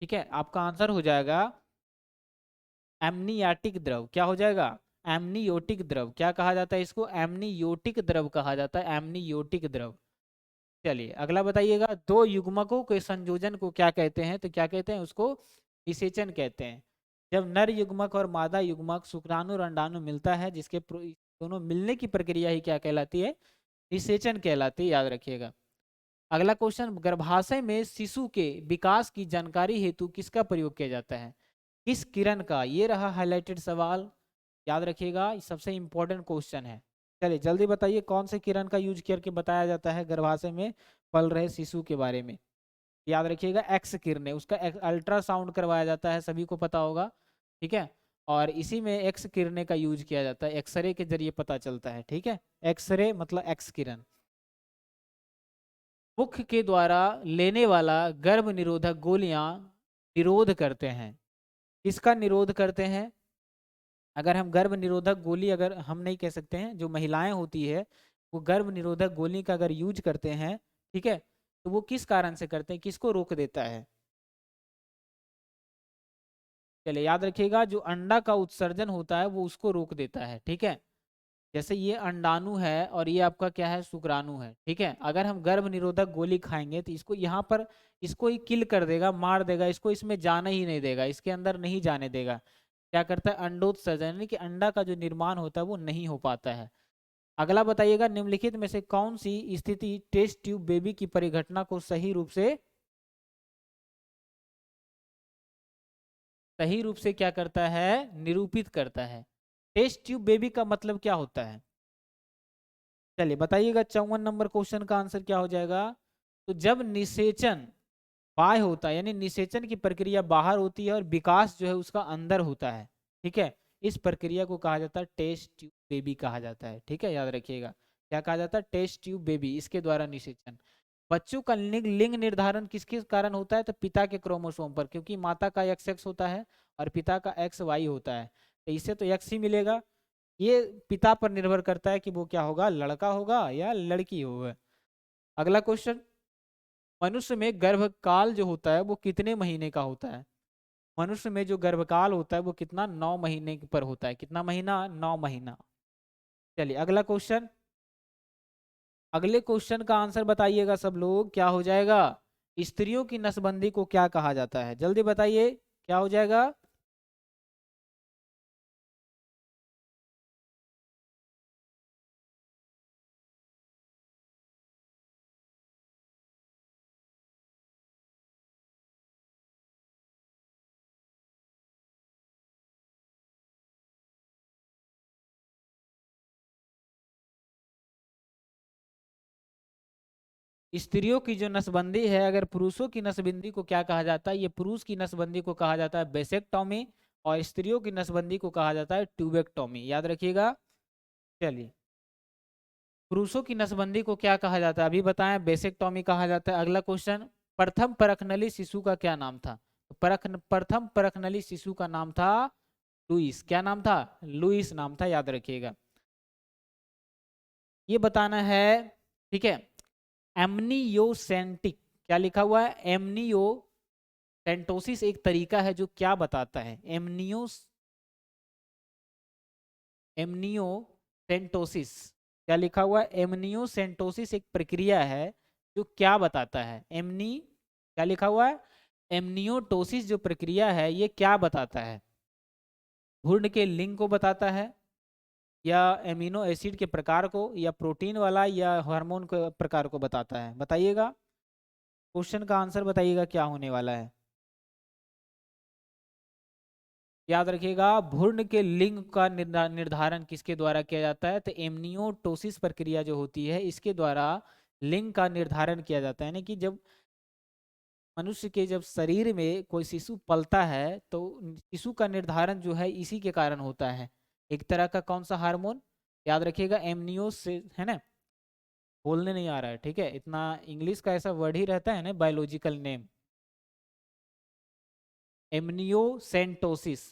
ठीक है, आपका आंसर हो जाएगा एमनियाटिक द्रव। क्या हो जाएगा? एमनियोटिक द्रव। क्या कहा जाता है इसको? एमनियोटिक द्रव कहा जाता है, एमनियोटिक द्रव। चलिए अगला बताइएगा, दो युग्मकों के संयोजन को क्या कहते हैं? तो क्या कहते हैं उसको? निषेचन कहते हैं। जब नर युग्मक और मादा युग्मक शुक्राणु और अंडाणु मिलता है, जिसके दोनों मिलने की प्रक्रिया ही क्या कहलाती है? निषेचन कहलाती है, याद रखिएगा। अगला क्वेश्चन, गर्भाशय में शिशु के विकास की जानकारी हेतु किसका प्रयोग किया जाता है? किस किरण का? ये रहा हाईलाइटेड सवाल, याद रखिएगा, ये सबसे इंपॉर्टेंट क्वेश्चन है। चलिए जल्दी बताइए, कौन से किरण का यूज करके बताया जाता है गर्भाशय में पल रहे शिशु के बारे में? याद रखिएगा, एक्स किरणें, उसका अल्ट्रासाउंड करवाया जाता है, सभी को पता होगा। ठीक है, और इसी में एक्स किरणें का यूज किया जाता है, एक्सरे के जरिए पता चलता है। ठीक है, एक्सरे मतलब एक्स किरण। मुख के द्वारा लेने वाला गर्भ निरोधक गोलियां निरोध करते हैं। किसका निरोध करते हैं? अगर हम गर्भ निरोधक गोली, अगर हम नहीं कह सकते हैं, जो महिलाएं होती है वो गर्भ निरोधक गोली का अगर यूज करते हैं, ठीक है, तो वो किस कारण से करते हैं, किसको रोक देता है? चलिए याद रखिएगा, जो अंडा का उत्सर्जन होता है वो उसको रोक देता है, ठीक है। जैसे ये अंडाणु है और ये आपका क्या है, शुक्राणु है, ठीक है। अगर हम गर्भ निरोधक गोली खाएंगे तो इसको यहाँ पर, इसको ही किल कर देगा, मार देगा, इसको इसमें जाने ही नहीं देगा, इसके अंदर नहीं जाने देगा। क्या करता है, अंडोत्सर्जन, यानी कि अंडा का जो निर्माण होता है वो नहीं हो पाता है। अगला बताइएगा, निम्नलिखित में से कौन सी स्थिति टेस्ट ट्यूब बेबी की परिघटना को सही रूप से क्या करता है, निरूपित करता है? टेस्ट ट्यूब बेबी का मतलब क्या होता है? चलिए बताइएगा, 54 नंबर क्वेश्चन का आंसर क्या हो जाएगा? तो जब निषेचन बाह्य होता है, यानी निषेचन की प्रक्रिया बाहर होती है और विकास जो है उसका अंदर होता है, ठीक है, इस प्रक्रिया को कहा जाता है टेस्ट ट्यूब बेबी कहा जाता है, ठीक है, याद रखिएगा। क्या कहा जाता है? टेस्ट ट्यूब बेबी, इसके द्वारा निषेचन। बच्चों का लिंग लिंग निर्धारण किसके कारण होता है? तो पिता के क्रोमोसोम पर, क्योंकि माता का XX होता है और पिता का XY होता है, तो इससे तो X ही मिलेगा। ये पिता पर निर्भर करता है कि वो क्या होगा, लड़का होगा या लड़की होगा। अगला क्वेश्चन, मनुष्य में गर्भकाल जो होता है वो कितने महीने का होता है? मनुष्य में जो गर्भकाल होता है वो कितना, 9 महीने पर होता है। कितना महीना? 9 महीना। चलिए अगला क्वेश्चन, अगले क्वेश्चन का आंसर बताइएगा सब लोग, क्या हो जाएगा? स्त्रियों की नसबंदी को क्या कहा जाता है? जल्दी बताइए, क्या हो जाएगा? स्त्रियों की जो नसबंदी है, अगर पुरुषों की नसबंदी को क्या कहा जाता है? ये पुरुष की नसबंदी को कहा जाता है बेसेक्टॉमी, और स्त्रियों की नसबंदी को कहा जाता है ट्यूबेक्टॉमी, याद रखिएगा। चलिए, पुरुषों की नसबंदी को क्या कहा जाता है, अभी बताएं, बेसेक्टॉमी कहा जाता है। अगला क्वेश्चन, प्रथम परखनली शिशु का क्या नाम था? प्रथम परखनली शिशु का नाम था लुइस। क्या नाम था? लुइस नाम था, याद रखिएगा। ये बताना है, ठीक है, एमनियोसेंटिक, क्या लिखा हुआ है? एमनियोसेंटोसिस एक तरीका है जो क्या बताता है? एमनियोसेंटोसिस, क्या लिखा हुआ है? एमनियोसेंटोसिस एक प्रक्रिया है जो क्या बताता है? क्या लिखा हुआ है? एमनियोटोसिस जो प्रक्रिया है ये क्या बताता है? भ्रूण के लिंग को बताता है, या एमिनो एसिड के प्रकार को, या प्रोटीन वाला, या हार्मोन के प्रकार को बताता है? बताइएगा, क्वेश्चन का आंसर बताइएगा क्या होने वाला है। याद रखिएगा, भ्रूण के लिंग का निर्धारण किसके द्वारा किया जाता है? तो एमनियोटोसिस प्रक्रिया जो होती है इसके द्वारा लिंग का निर्धारण किया जाता है। यानी कि जब मनुष्य के जब शरीर में कोई शिशु पलता है तो शिशु का निर्धारण जो है इसी के कारण होता है। एक तरह का कौन सा हार्मोन? याद रखिएगा, एमनियो से, है ना, बोलने नहीं आ रहा है, ठीक है, इतना इंग्लिश का ऐसा वर्ड ही रहता है ना, बायोलॉजिकल नेम, एमनियोसेंटोसिस।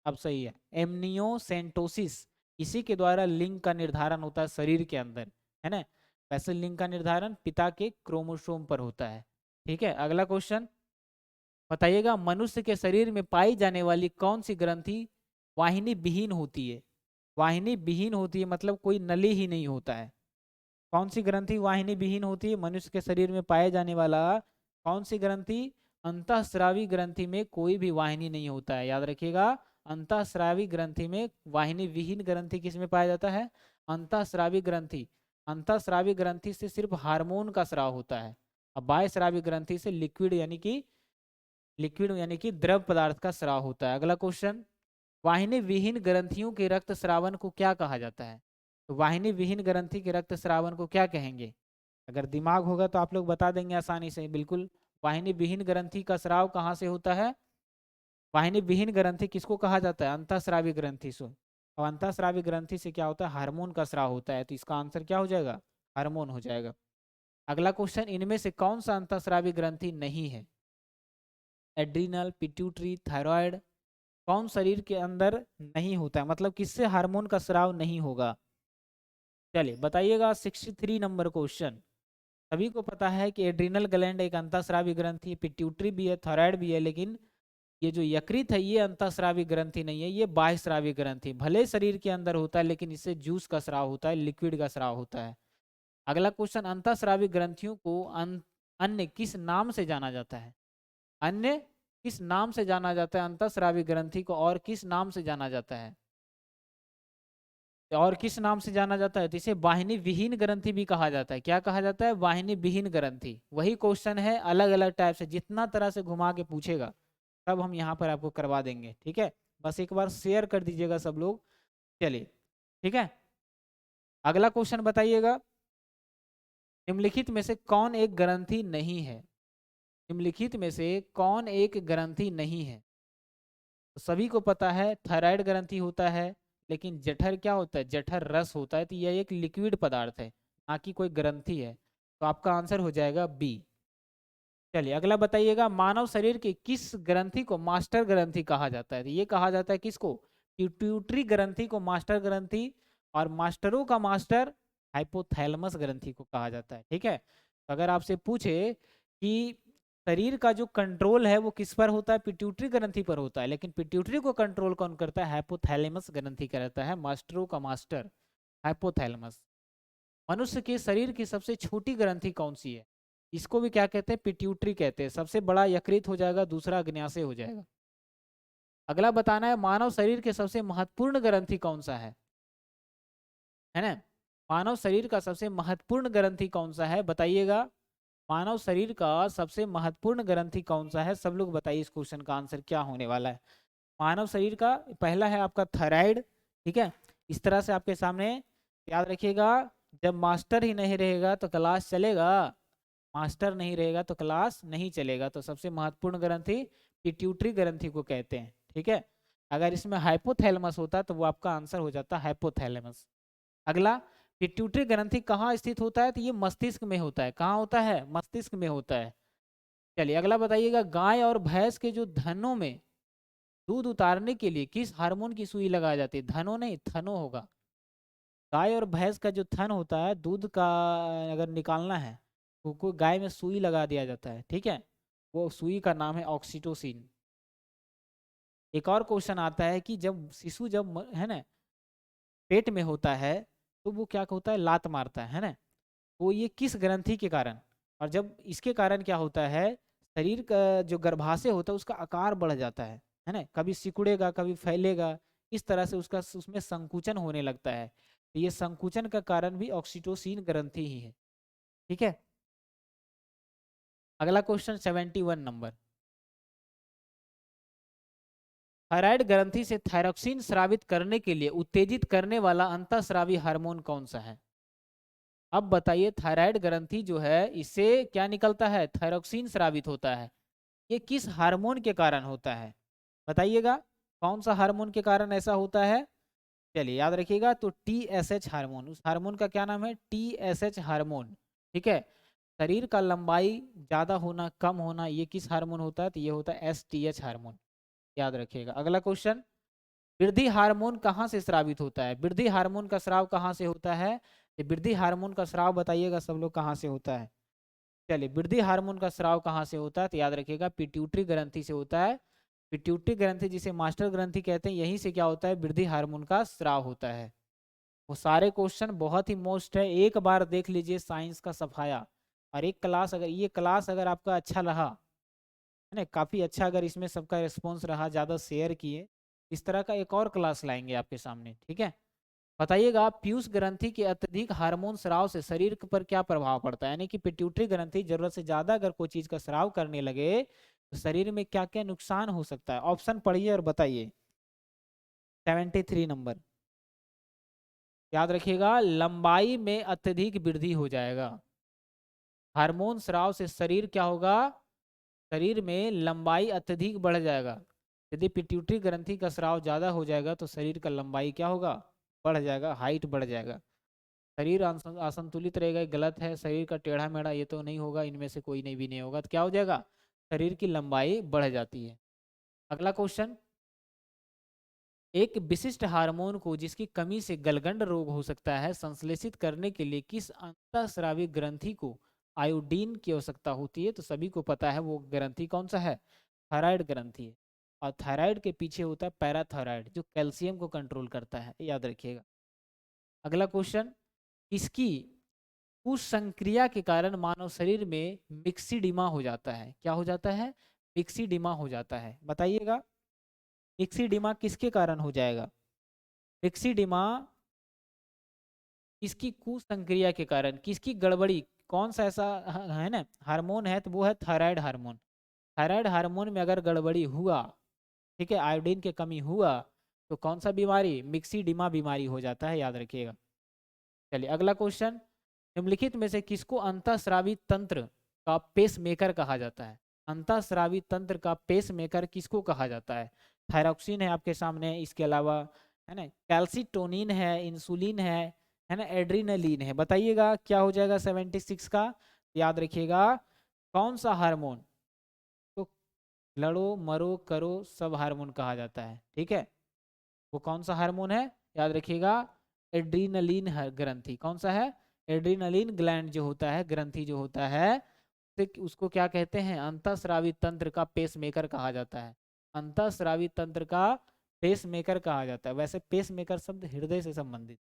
अब सही है, एमनियोसेंटोसिस, इसी के द्वारा लिंग का निर्धारण होता है शरीर के अंदर, है ना। वैसे लिंग का निर्धारण पिता के क्रोमोसोम पर होता है, ठीक है। अगला क्वेश्चन बताइएगा, मनुष्य के शरीर में पाई जाने वाली कौन सी ग्रंथि वाहिनी विहीन होती है? वाहिनी विहीन होती है मतलब कोई नली ही नहीं होता है। कौन सी ग्रंथि वाहिनी विहीन होती है? मनुष्य के शरीर में पाए जाने वाला कौन सी ग्रंथि? अंतःस्रावी ग्रंथि में कोई भी वाहिनी नहीं होता है, याद रखिएगा। अंतःस्रावी ग्रंथि में वाहिनी विहीन ग्रंथि किस में पाया जाता है? अंतःस्रावी ग्रंथि। अंतःस्रावी ग्रंथि से सिर्फ हार्मोन का स्राव होता है। अब बाह्यस्रावी ग्रंथि से लिक्विड यानी कि द्रव पदार्थ का स्राव होता है। अगला क्वेश्चन, वाहिनी विहीन ग्रंथियों के रक्त स्रावन को क्या कहा जाता है? तो वाहिनी विहीन ग्रंथि के रक्त स्रावन को क्या कहेंगे? अगर दिमाग होगा तो आप लोग बता देंगे आसानी से, बिल्कुल। वाहिनी विहीन ग्रंथि का स्राव कहाँ से होता है? वाहिनी विहीन ग्रंथि किसको कहा जाता है? अंतःस्रावी ग्रंथि से। और अंतःस्रावी ग्रंथि से क्या होता है? हार्मोन का स्राव होता है, तो इसका आंसर क्या हो जाएगा? हार्मोन हो जाएगा। अगला क्वेश्चन, इनमें से कौन सा अंतःस्रावी ग्रंथि नहीं है? एड्रीनल, पिट्यूटरी, थायराइड, कौन शरीर के अंदर नहीं होता है, मतलब किससे हार्मोन का स्राव नहीं होगा? चलिए बताइएगा। 63 नंबर क्वेश्चन। सभी को पता है कि एड्रीनल ग्लैंड एक अंतःस्रावी ग्रंथि है, पिट्यूटरी भी है, थायराइड भी है, लेकिन ये जो यकृत है ये अंतःस्रावी ग्रंथि नहीं है, ये बाह्यस्रावी ग्रंथि। भले शरीर के अंदर होता है लेकिन इससे जूस का स्राव होता है, लिक्विड का स्राव होता है। अगला क्वेश्चन, अंतःस्रावी ग्रंथियों को अन्य किस नाम से जाना जाता है? अन्य किस नाम से जाना जाता है अंतःस्रावी ग्रंथि को, और किस नाम से जाना जाता है? और किस नाम से जाना जाता है? तो इसे वाहिनी विहीन ग्रंथि भी कहा जाता है। क्या कहा जाता है? वाहिनी विहीन ग्रंथि। वही क्वेश्चन है, अलग अलग टाइप से, जितना तरह से घुमा के पूछेगा तब हम यहाँ पर आपको करवा देंगे। ठीक है, बस एक बार शेयर कर दीजिएगा सब लोग। चलिए ठीक है, अगला क्वेश्चन बताइएगा। निम्नलिखित में से कौन एक ग्रंथि नहीं है? निम्नलिखित में से कौन एक ग्रंथि नहीं है? तो सभी को पता है थायराइड ग्रंथि होता है, लेकिन जठर क्या होता है? जठर रस होता है, तो यह एक लिक्विड पदार्थ है, ना कि कोई ग्रंथि है। तो आपका आंसर हो जाएगा बी। चलिए अगला बताइएगा, मानव शरीर की किस ग्रंथि को मास्टर ग्रंथि कहा जाता है? तो ये कहा जाता है किसको? पिट्यूटरी ग्रंथि को मास्टर ग्रंथि, और मास्टरों का मास्टर हाइपोथैलेमस ग्रंथि को कहा जाता है। ठीक है, तो अगर आपसे पूछे कि शरीर का जो कंट्रोल है वो किस पर होता है? पिट्यूटरी ग्रंथि पर होता है, लेकिन पिट्यूटरी को कंट्रोल कौन करता है? हाइपोथैलेमस ग्रंथि करता है, मास्टरों का मास्टर हाइपोथैलेमस। मनुष्य के शरीर की सबसे छोटी ग्रंथि कौन सी है? इसको भी क्या कहते हैं? पिट्यूटरी कहते हैं। सबसे बड़ा यकृत हो जाएगा, दूसरा अग्न्याशय हो जाएगा। अगला बताना है, मानव शरीर के सबसे महत्वपूर्ण ग्रंथि कौन सा है ना? मानव शरीर का सबसे महत्वपूर्ण ग्रंथि कौन सा है, बताइएगा। मानव शरीर का सबसे महत्वपूर्ण ग्रंथि कौन सा है? सब लोग बताइए, इस क्वेश्चन का आंसर क्या होने वाला है। मानव शरीर का पहला है आपका थायराइड। ठीक है, इस तरह से आपके सामने याद रखिएगा। जब मास्टर ही नहीं रहेगा तो क्लास चलेगा? मास्टर नहीं रहेगा तो क्लास नहीं चलेगा। तो सबसे महत्वपूर्ण ग्रंथि पिट्यूटरी ग्रंथि को कहते हैं। ठीक है, अगर इसमें हाइपोथैलेमस होता तो वो आपका आंसर हो जाता हाइपोथैलेमस। अगला, पिट्यूटरी ग्रंथि कहाँ स्थित होता है? तो ये मस्तिष्क में होता है। कहाँ होता है? मस्तिष्क में होता है। चलिए अगला बताइएगा, गाय और भैंस के जो धनों में दूध उतारने के लिए किस हार्मोन की सुई लगाई जाती है? धनों नहीं, थनों होगा। गाय और भैंस का जो थन होता है, दूध का अगर निकालना है तो कोई गाय में सुई लगा दिया जाता है। ठीक है, वो सुई का नाम है ऑक्सीटोसिन। एक और क्वेश्चन आता है कि जब शिशु है ना पेट में होता है तो वो क्या होता है? लात मारता है ना? तो ये किस ग्रंथि के कारण? और जब इसके कारण क्या होता है, शरीर का जो गर्भाशय होता है उसका आकार बढ़ जाता है ना? कभी सिकुड़ेगा, कभी फैलेगा, इस तरह से उसका उसमें संकुचन होने लगता है। तो ये संकुचन का कारण भी ऑक्सीटोसिन ग्रंथि ही है। ठीक है, अगला क्वेश्चन 71 नंबर। थायराइड ग्रंथि से थायरोक्सिन स्रावित करने के लिए उत्तेजित करने वाला अंतःस्रावी हार्मोन कौन सा है? अब बताइए, थायराइड ग्रंथि जो है इससे क्या निकलता है? थायरोक्सिन स्रावित होता है। ये किस हार्मोन के कारण होता है? बताइएगा, कौन सा हार्मोन के कारण ऐसा होता है? चलिए याद रखिएगा, तो TSH हार्मोन। उस हार्मोन का क्या नाम है? TSH hormone. ठीक है, शरीर का लंबाई ज्यादा होना कम होना ये किस हार्मोन होता है? तो ये होता है STH हार्मोन। याद रखिएगा। अगला क्वेश्चन, वृद्धि हार्मोन कहाँ से स्रावित होता है? वृद्धि हार्मोन का स्राव कहाँ से होता है? ये वृद्धि हार्मोन का स्राव बताइएगा सब लोग, कहाँ से होता है? चलिए, वृद्धि हार्मोन का स्राव कहाँ से होता है? तो याद रखिएगा, पिट्यूटरी ग्रंथि से होता है। पिट्यूटरी ग्रंथि जिसे मास्टर ग्रंथि कहते हैं, यहीं से क्या होता है? वृद्धि हार्मोन का स्राव होता है। वो सारे क्वेश्चन बहुत ही मोस्ट है, एक बार देख लीजिए साइंस का सफाया। और एक क्लास, अगर ये क्लास अगर आपका अच्छा रहा है ना, काफ़ी अच्छा, अगर इसमें सबका रिस्पॉन्स रहा, ज़्यादा शेयर किए, इस तरह का एक और क्लास लाएंगे आपके सामने। ठीक है, बताइएगा, पीयूष ग्रंथि के अत्यधिक हार्मोन स्राव से शरीर पर क्या प्रभाव पड़ता है? यानी कि पिट्यूटरी ग्रंथि जरूरत से ज्यादा अगर कोई चीज का स्राव करने लगे तो शरीर में क्या क्या नुकसान हो सकता है? ऑप्शन पढ़िए और बताइए। 73 नंबर, याद रखिएगा, लंबाई में अत्यधिक वृद्धि हो जाएगा। हार्मोन स्राव से शरीर क्या होगा? शरीर में लंबाई अत्यधिक बढ़ जाएगा। यदि पिट्यूटरी ग्रंथि का स्राव ज्यादा हो जाएगा तो शरीर का लंबाई क्या होगा? बढ़ जाएगा, हाइट बढ़ जाएगा। शरीर असंतुलित रहेगा, ये गलत है। शरीर का टेढ़ा मेढ़ा, ये तो नहीं होगा, इनमें से कोई नहीं भी नहीं होगा। तो क्या हो जाएगा, शरीर की लंबाई बढ़ जाती है। अगला क्वेश्चन, एक विशिष्ट हार्मोन को जिसकी कमी से गलगंड रोग हो सकता है संश्लेषित करने के लिए किस अंतःस्रावी ग्रंथि को आयोडीन की आवश्यकता होती है? तो सभी को पता है वो ग्रंथि कौन सा है, थायराइड ग्रंथि है। और थायराइड के पीछे होता है पैराथायराइड जो कैल्शियम को कंट्रोल करता है, याद रखिएगा। अगला क्वेश्चन, किसकी उस संक्रिया के कारण मानव शरीर में मिक्सिडिमा हो जाता है? क्या हो जाता है, मिक्सिडिमा हो जाता है, बताइएगा। मिक्सिडिमा किसके कारण हो जाएगा? मिक्सिडिमा किसकी कुसंक्रिया के कारण, किसकी गड़बड़ी, कौन सा ऐसा है ना हार्मोन है, तो वो है थायराइड हार्मोन। थायराइड हार्मोन में अगर गड़बड़ी हुआ, ठीक है, आयोडीन की कमी हुआ, तो कौन सा बीमारी, मिक्सिडिमा बीमारी हो जाता है, याद रखिएगा। चलिए अगला क्वेश्चन, निम्नलिखित में से किसको अंतःस्रावी तंत्र का पेस मेकर कहा जाता है? अंतःस्रावी तंत्र का पेस मेकर किसको कहा जाता है? थायरॉक्सिन है आपके सामने, इसके अलावा है ना कैल्सिटोनिन है, इंसुलिन है ना, एड्रीनलिन है। बताइएगा क्या हो जाएगा 76 का, याद रखिएगा। कौन सा हार्मोन, तो लड़ो मरो करो सब हार्मोन कहा जाता है, ठीक है। वो कौन सा हार्मोन है, याद रखिएगा, एड्रीनलिन ग्रंथि। कौन सा है, एड्रीनलिन ग्लैंड जो होता है, ग्रंथि जो होता है, उसको क्या कहते हैं, अंतःस्रावी तंत्र का पेस मेकर कहा जाता है। अंतःस्रावी तंत्र का पेस मेकर कहा जाता है। वैसे पेस मेकर शब्द हृदय से संबंधित,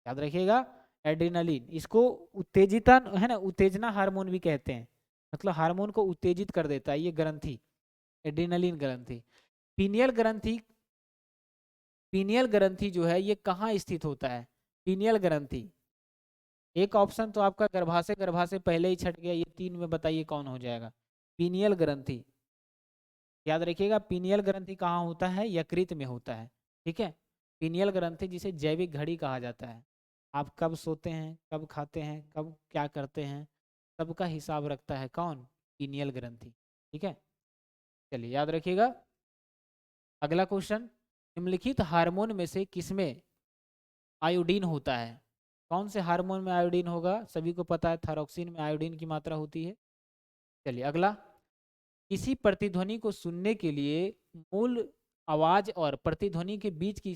याद रखिएगा। एड्रीनलिन, इसको उत्तेजिता है ना, उत्तेजना हार्मोन भी कहते हैं, मतलब हार्मोन को उत्तेजित कर देता है ये ग्रंथि, एड्रीनलिन ग्रंथि। पीनियल ग्रंथि, पीनियल ग्रंथि जो है ये कहाँ स्थित होता है, पीनियल ग्रंथि? एक ऑप्शन तो आपका गर्भाशय पहले ही छट गया, ये तीन में बताइए कौन हो जाएगा। पीनियल ग्रंथि, याद रखिएगा, पीनियल ग्रंथि कहाँ होता है, यकृत में होता है, ठीक है। पीनियल ग्रंथि जिसे जैविक घड़ी कहा जाता है। आप कब सोते हैं, कब खाते हैं, कब क्या करते हैं, सबका हिसाब रखता है कौन, पीनियल ग्रंथि, ठीक है। चलिए याद रखिएगा। अगला क्वेश्चन, निम्नलिखित हार्मोन में से किसमें आयोडीन होता है? कौन से हार्मोन में आयोडीन होगा, सभी को पता है थायरॉक्सिन में आयोडीन की मात्रा होती है। चलिए अगला, किसी प्रतिध्वनि को सुनने के लिए मूल आवाज और प्रतिध्वनि के बीच की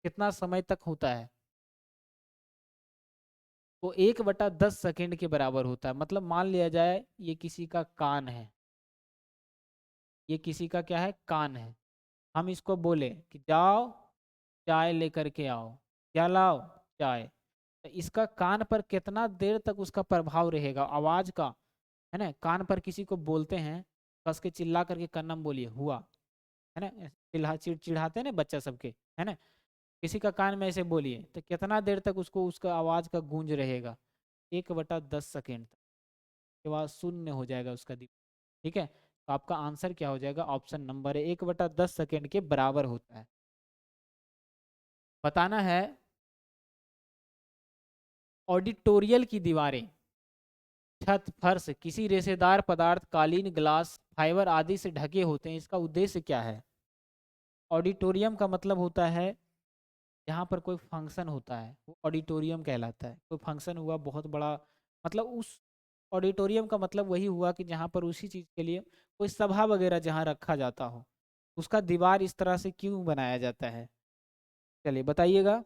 कितना समय तक होता है? तो 1/10 सेकेंड के बराबर होता है। मतलब मान लिया जाए ये किसी का कान है, ये किसी का क्या है, कान है। हम इसको बोले कि जाओ चाय लेकर के आओ, क्या लाओ, चाय। तो इसका कान पर कितना देर तक उसका प्रभाव रहेगा आवाज का, है ना। कान पर किसी को बोलते हैं, कस के चिल्ला करके कन्नम बोलिए हुआ, है ना, चिढ़ाते हैं ना बच्चा सबके, है ना। किसी का कान में ऐसे बोलिए तो कितना देर तक उसको उसका आवाज का गूंज रहेगा, 1/10 सेकेंड तक, के बाद शून्य हो जाएगा उसका दिमाग, ठीक है। तो आपका आंसर क्या हो जाएगा, ऑप्शन नंबर है, 1/10 सेकेंड के बराबर होता है। बताना है, ऑडिटोरियल की दीवारें, छत, फर्श किसी रेशेदार पदार्थ, कालीन, ग्लास, फाइबर आदि से ढके होते हैं, इसका उद्देश्य क्या है? ऑडिटोरियम का मतलब होता है जहाँ पर कोई फंक्शन होता है, वो ऑडिटोरियम कहलाता है। कोई फंक्शन हुआ बहुत बड़ा, मतलब उस ऑडिटोरियम का मतलब वही हुआ कि जहाँ पर उसी चीज़ के लिए कोई सभा वगैरह जहाँ रखा जाता हो, उसका दीवार इस तरह से क्यों बनाया जाता है? चलिए बताइएगा।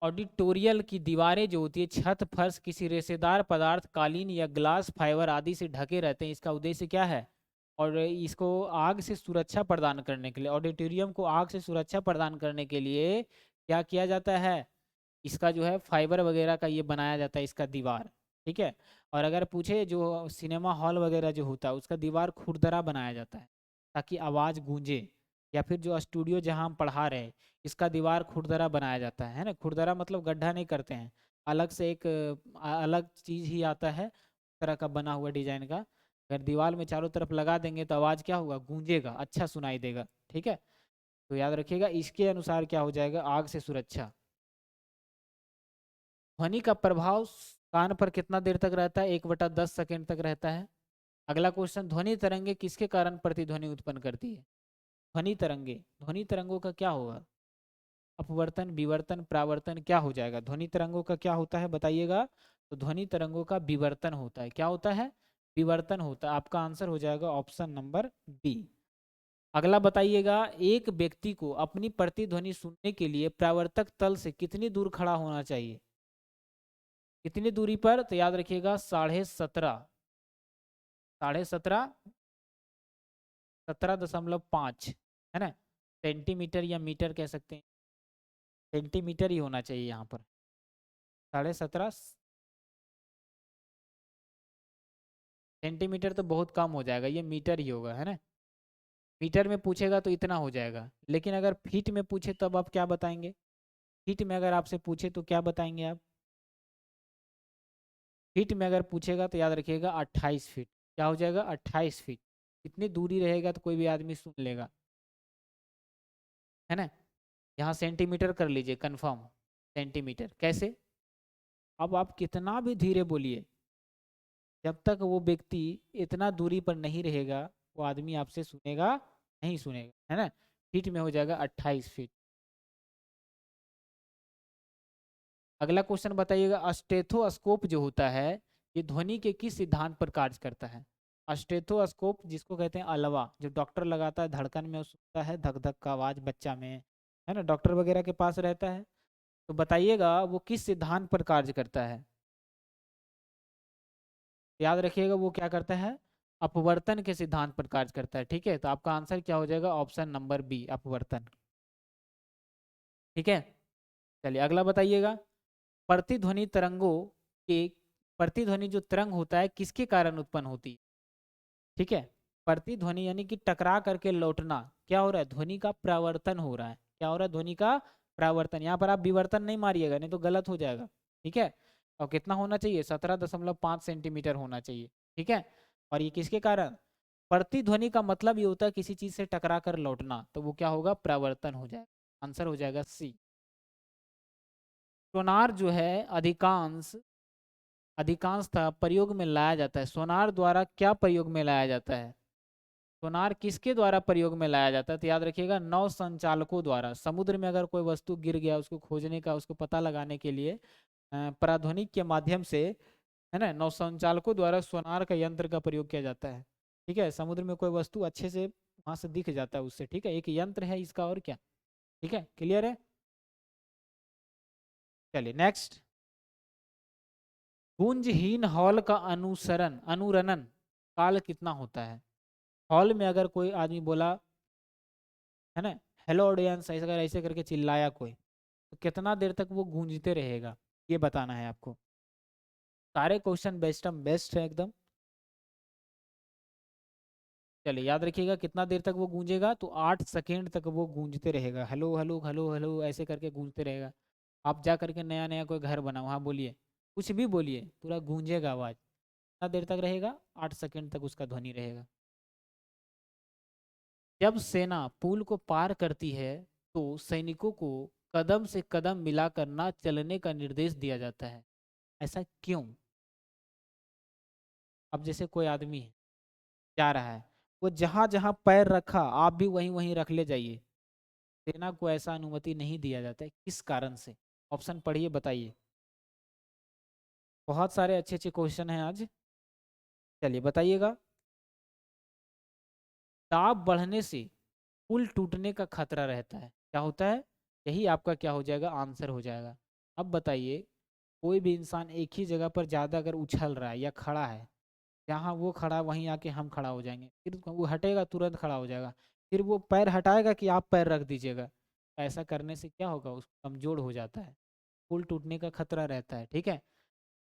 ऑडिटोरियल की दीवारें जो होती है, छत, फर्श किसी रेशेदार पदार्थ, कालीन या ग्लास फाइबर आदि से ढके रहते हैं, इसका उद्देश्य क्या है? और इसको आग से सुरक्षा प्रदान करने के लिए, ऑडिटोरियम को आग से सुरक्षा प्रदान करने के लिए क्या किया जाता है, इसका जो है फाइबर वगैरह का ये बनाया जाता है इसका दीवार, ठीक है। और अगर पूछे जो सिनेमा हॉल वगैरह जो होता है उसका दीवार खुरदरा बनाया जाता है ताकि आवाज़ गूंजे, या फिर जो स्टूडियो जहाँ हम पढ़ा रहे इसका दीवार खुरदरा बनाया जाता है ना। खुरदरा मतलब गड्ढा नहीं करते हैं, अलग से एक अलग चीज़ ही आता है उस तरह का बना हुआ डिजाइन का। अगर दीवार में चारों तरफ लगा देंगे तो आवाज़ क्या होगा, गूंजेगा, अच्छा सुनाई देगा, ठीक है। तो याद रखिएगा इसके अनुसार क्या हो जाएगा, आग से सुरक्षा। ध्वनि का प्रभाव कान पर कितना देर तक रहता है, 1/10 सेकेंड तक रहता है। अगला क्वेश्चन, ध्वनि तरंगे किसके कारण प्रतिध्वनि उत्पन्न करती है? ध्वनि तरंगे, ध्वनि तरंगों का क्या होगा? अपवर्तन, विवर्तन, परावर्तन, क्या हो जाएगा? ध्वनि तरंगों का क्या होता है बताइएगा? तो ध्वनि तरंगों का विवर्तन होता है। क्या होता है? विवर्तन होता है। आपका आंसर हो जाएगा ऑप्शन नंबर बी। अगला बताइएगा, एक व्यक्ति को अपनी प्रतिध्वनि सुनने के लिए परावर्तक तल से कितनी दूर खड़ा होना चाहिए? कितनी दूरी पर? तो याद रखिएगा 17.5, 17.5, 17.5 है ना, सेंटीमीटर या मीटर कह सकते हैं, सेंटीमीटर ही होना चाहिए यहाँ पर। 17.5 सेंटीमीटर तो बहुत कम हो जाएगा, ये मीटर ही होगा, है ना। मीटर में पूछेगा तो इतना हो जाएगा, लेकिन अगर फीट में पूछे तब आप क्या बताएंगे? फीट में अगर आपसे पूछे तो क्या बताएंगे आप? फीट में अगर पूछेगा तो याद रखिएगा 28 फीट। क्या हो जाएगा? 28 फीट। इतनी दूरी रहेगा तो कोई भी आदमी सुन लेगा, है ना। यहाँ सेंटीमीटर कर लीजिए कंफर्म, सेंटीमीटर कैसे? अब आप कितना भी धीरे बोलिए, जब तक वो व्यक्ति इतना दूरी पर नहीं रहेगा वो आदमी आपसे सुनेगा नहीं सुनेगा, है ना। फीट में हो जाएगा 28 फीट। अगला क्वेश्चन बताइएगा, स्टेथोस्कोप जो होता है ये ध्वनि के किस सिद्धांत पर कार्य करता है? स्टेथोस्कोप जिसको कहते हैं अलावा, जो डॉक्टर लगाता है धड़कन में, सुनता है धक धक का आवाज बच्चा में, है ना, डॉक्टर वगैरह के पास रहता है। तो बताइएगा वो किस सिद्धांत पर कार्य करता है? याद रखिएगा वो क्या करता है? अपवर्तन के सिद्धांत पर कार्य करता है। ठीक है, तो आपका आंसर क्या हो जाएगा? ऑप्शन नंबर बी, अपवर्तन। ठीक है, चलिए अगला बताइएगा, प्रतिध्वनि तरंगों के, प्रतिध्वनि जो तरंग होता है किसके कारण उत्पन्न होती है? ठीक है, प्रतिध्वनि यानी कि टकरा करके लौटना, क्या हो रहा है? ध्वनि का परावर्तन हो रहा है। क्या हो रहा है? ध्वनि का परावर्तन। यहाँ पर आप विवर्तन नहीं मारिएगा, नहीं तो गलत हो जाएगा। ठीक है, और कितना होना चाहिए? 17.5 सेंटीमीटर होना चाहिए। ठीक है, और ये किसके कारण? प्रतिध्वनि का मतलब ये होता है किसी चीज से टकरा कर लौटना, तो वो क्या होगा? परावर्तन हो जाएगा। आंसर हो जाएगा सी। सोनार जो है अधिकांशतः प्रयोग में लाया जाता है। सोनार द्वारा क्या प्रयोग में लाया जाता है? सोनार किसके द्वारा प्रयोग में लाया जाता है? तो याद रखिएगा नौ संचालकों द्वारा। समुद्र में अगर कोई वस्तु गिर गया उसको खोजने का, उसको पता लगाने के लिए पराध्वनिक के माध्यम से, है ना, नौ संचालकों द्वारा सोनार का यंत्र का प्रयोग किया जाता है। ठीक है, समुद्र में कोई वस्तु अच्छे से वहां से दिख जाता है उससे। ठीक है, एक यंत्र है इसका, और क्या। ठीक है, क्लियर है। चलिए नेक्स्ट, गूंजहीन हॉल का अनुरणन काल कितना होता है? हॉल में अगर कोई आदमी बोला, है ना, हेलो ऑडियंस, ऐसा अगर ऐसे करके चिल्लाया कोई, तो कितना देर तक वो गूंजते रहेगा, ये बताना है आपको। सारे क्वेश्चन बेस्ट है एकदम। चलिए याद रखिएगा कितना देर तक वो गूंजेगा, तो 8 सेकेंड तक वो गूंजते रहेगा। हेलो हेलो हेलो हेलो ऐसे करके गूंजते रहेगा। आप जा करके नया नया कोई घर बनाओ, हाँ बोलिए, कुछ भी बोलिए, पूरा गूंजेगा आवाज। कितना देर तक रहेगा? 8 सेकेंड तक उसका ध्वनि रहेगा। जब सेना पुल को पार करती है तो सैनिकों को कदम से कदम मिलाकर ना चलने का निर्देश दिया जाता है, ऐसा क्यों? अब जैसे कोई आदमी है, जा रहा है, वो जहां जहां पैर रखा आप भी वहीं वहीं रख ले जाइए। सेना को ऐसा अनुमति नहीं दिया जाता है, किस कारण से? ऑप्शन पढ़िए, बताइए। बहुत सारे अच्छे अच्छे क्वेश्चन हैं आज, चलिए बताइएगा। दाब बढ़ने से पुल टूटने का खतरा रहता है, क्या होता है? यही आपका क्या हो जाएगा? आंसर हो जाएगा। अब बताइए, कोई भी इंसान एक ही जगह पर ज़्यादा अगर उछल रहा है या खड़ा है, जहाँ वो खड़ा वहीं आके हम खड़ा हो जाएंगे, फिर वो हटेगा तुरंत खड़ा हो जाएगा, फिर वो पैर हटाएगा कि आप पैर रख दीजिएगा। ऐसा करने से क्या होगा? उसको कमजोर हो जाता है, पुल टूटने का खतरा रहता है। ठीक है,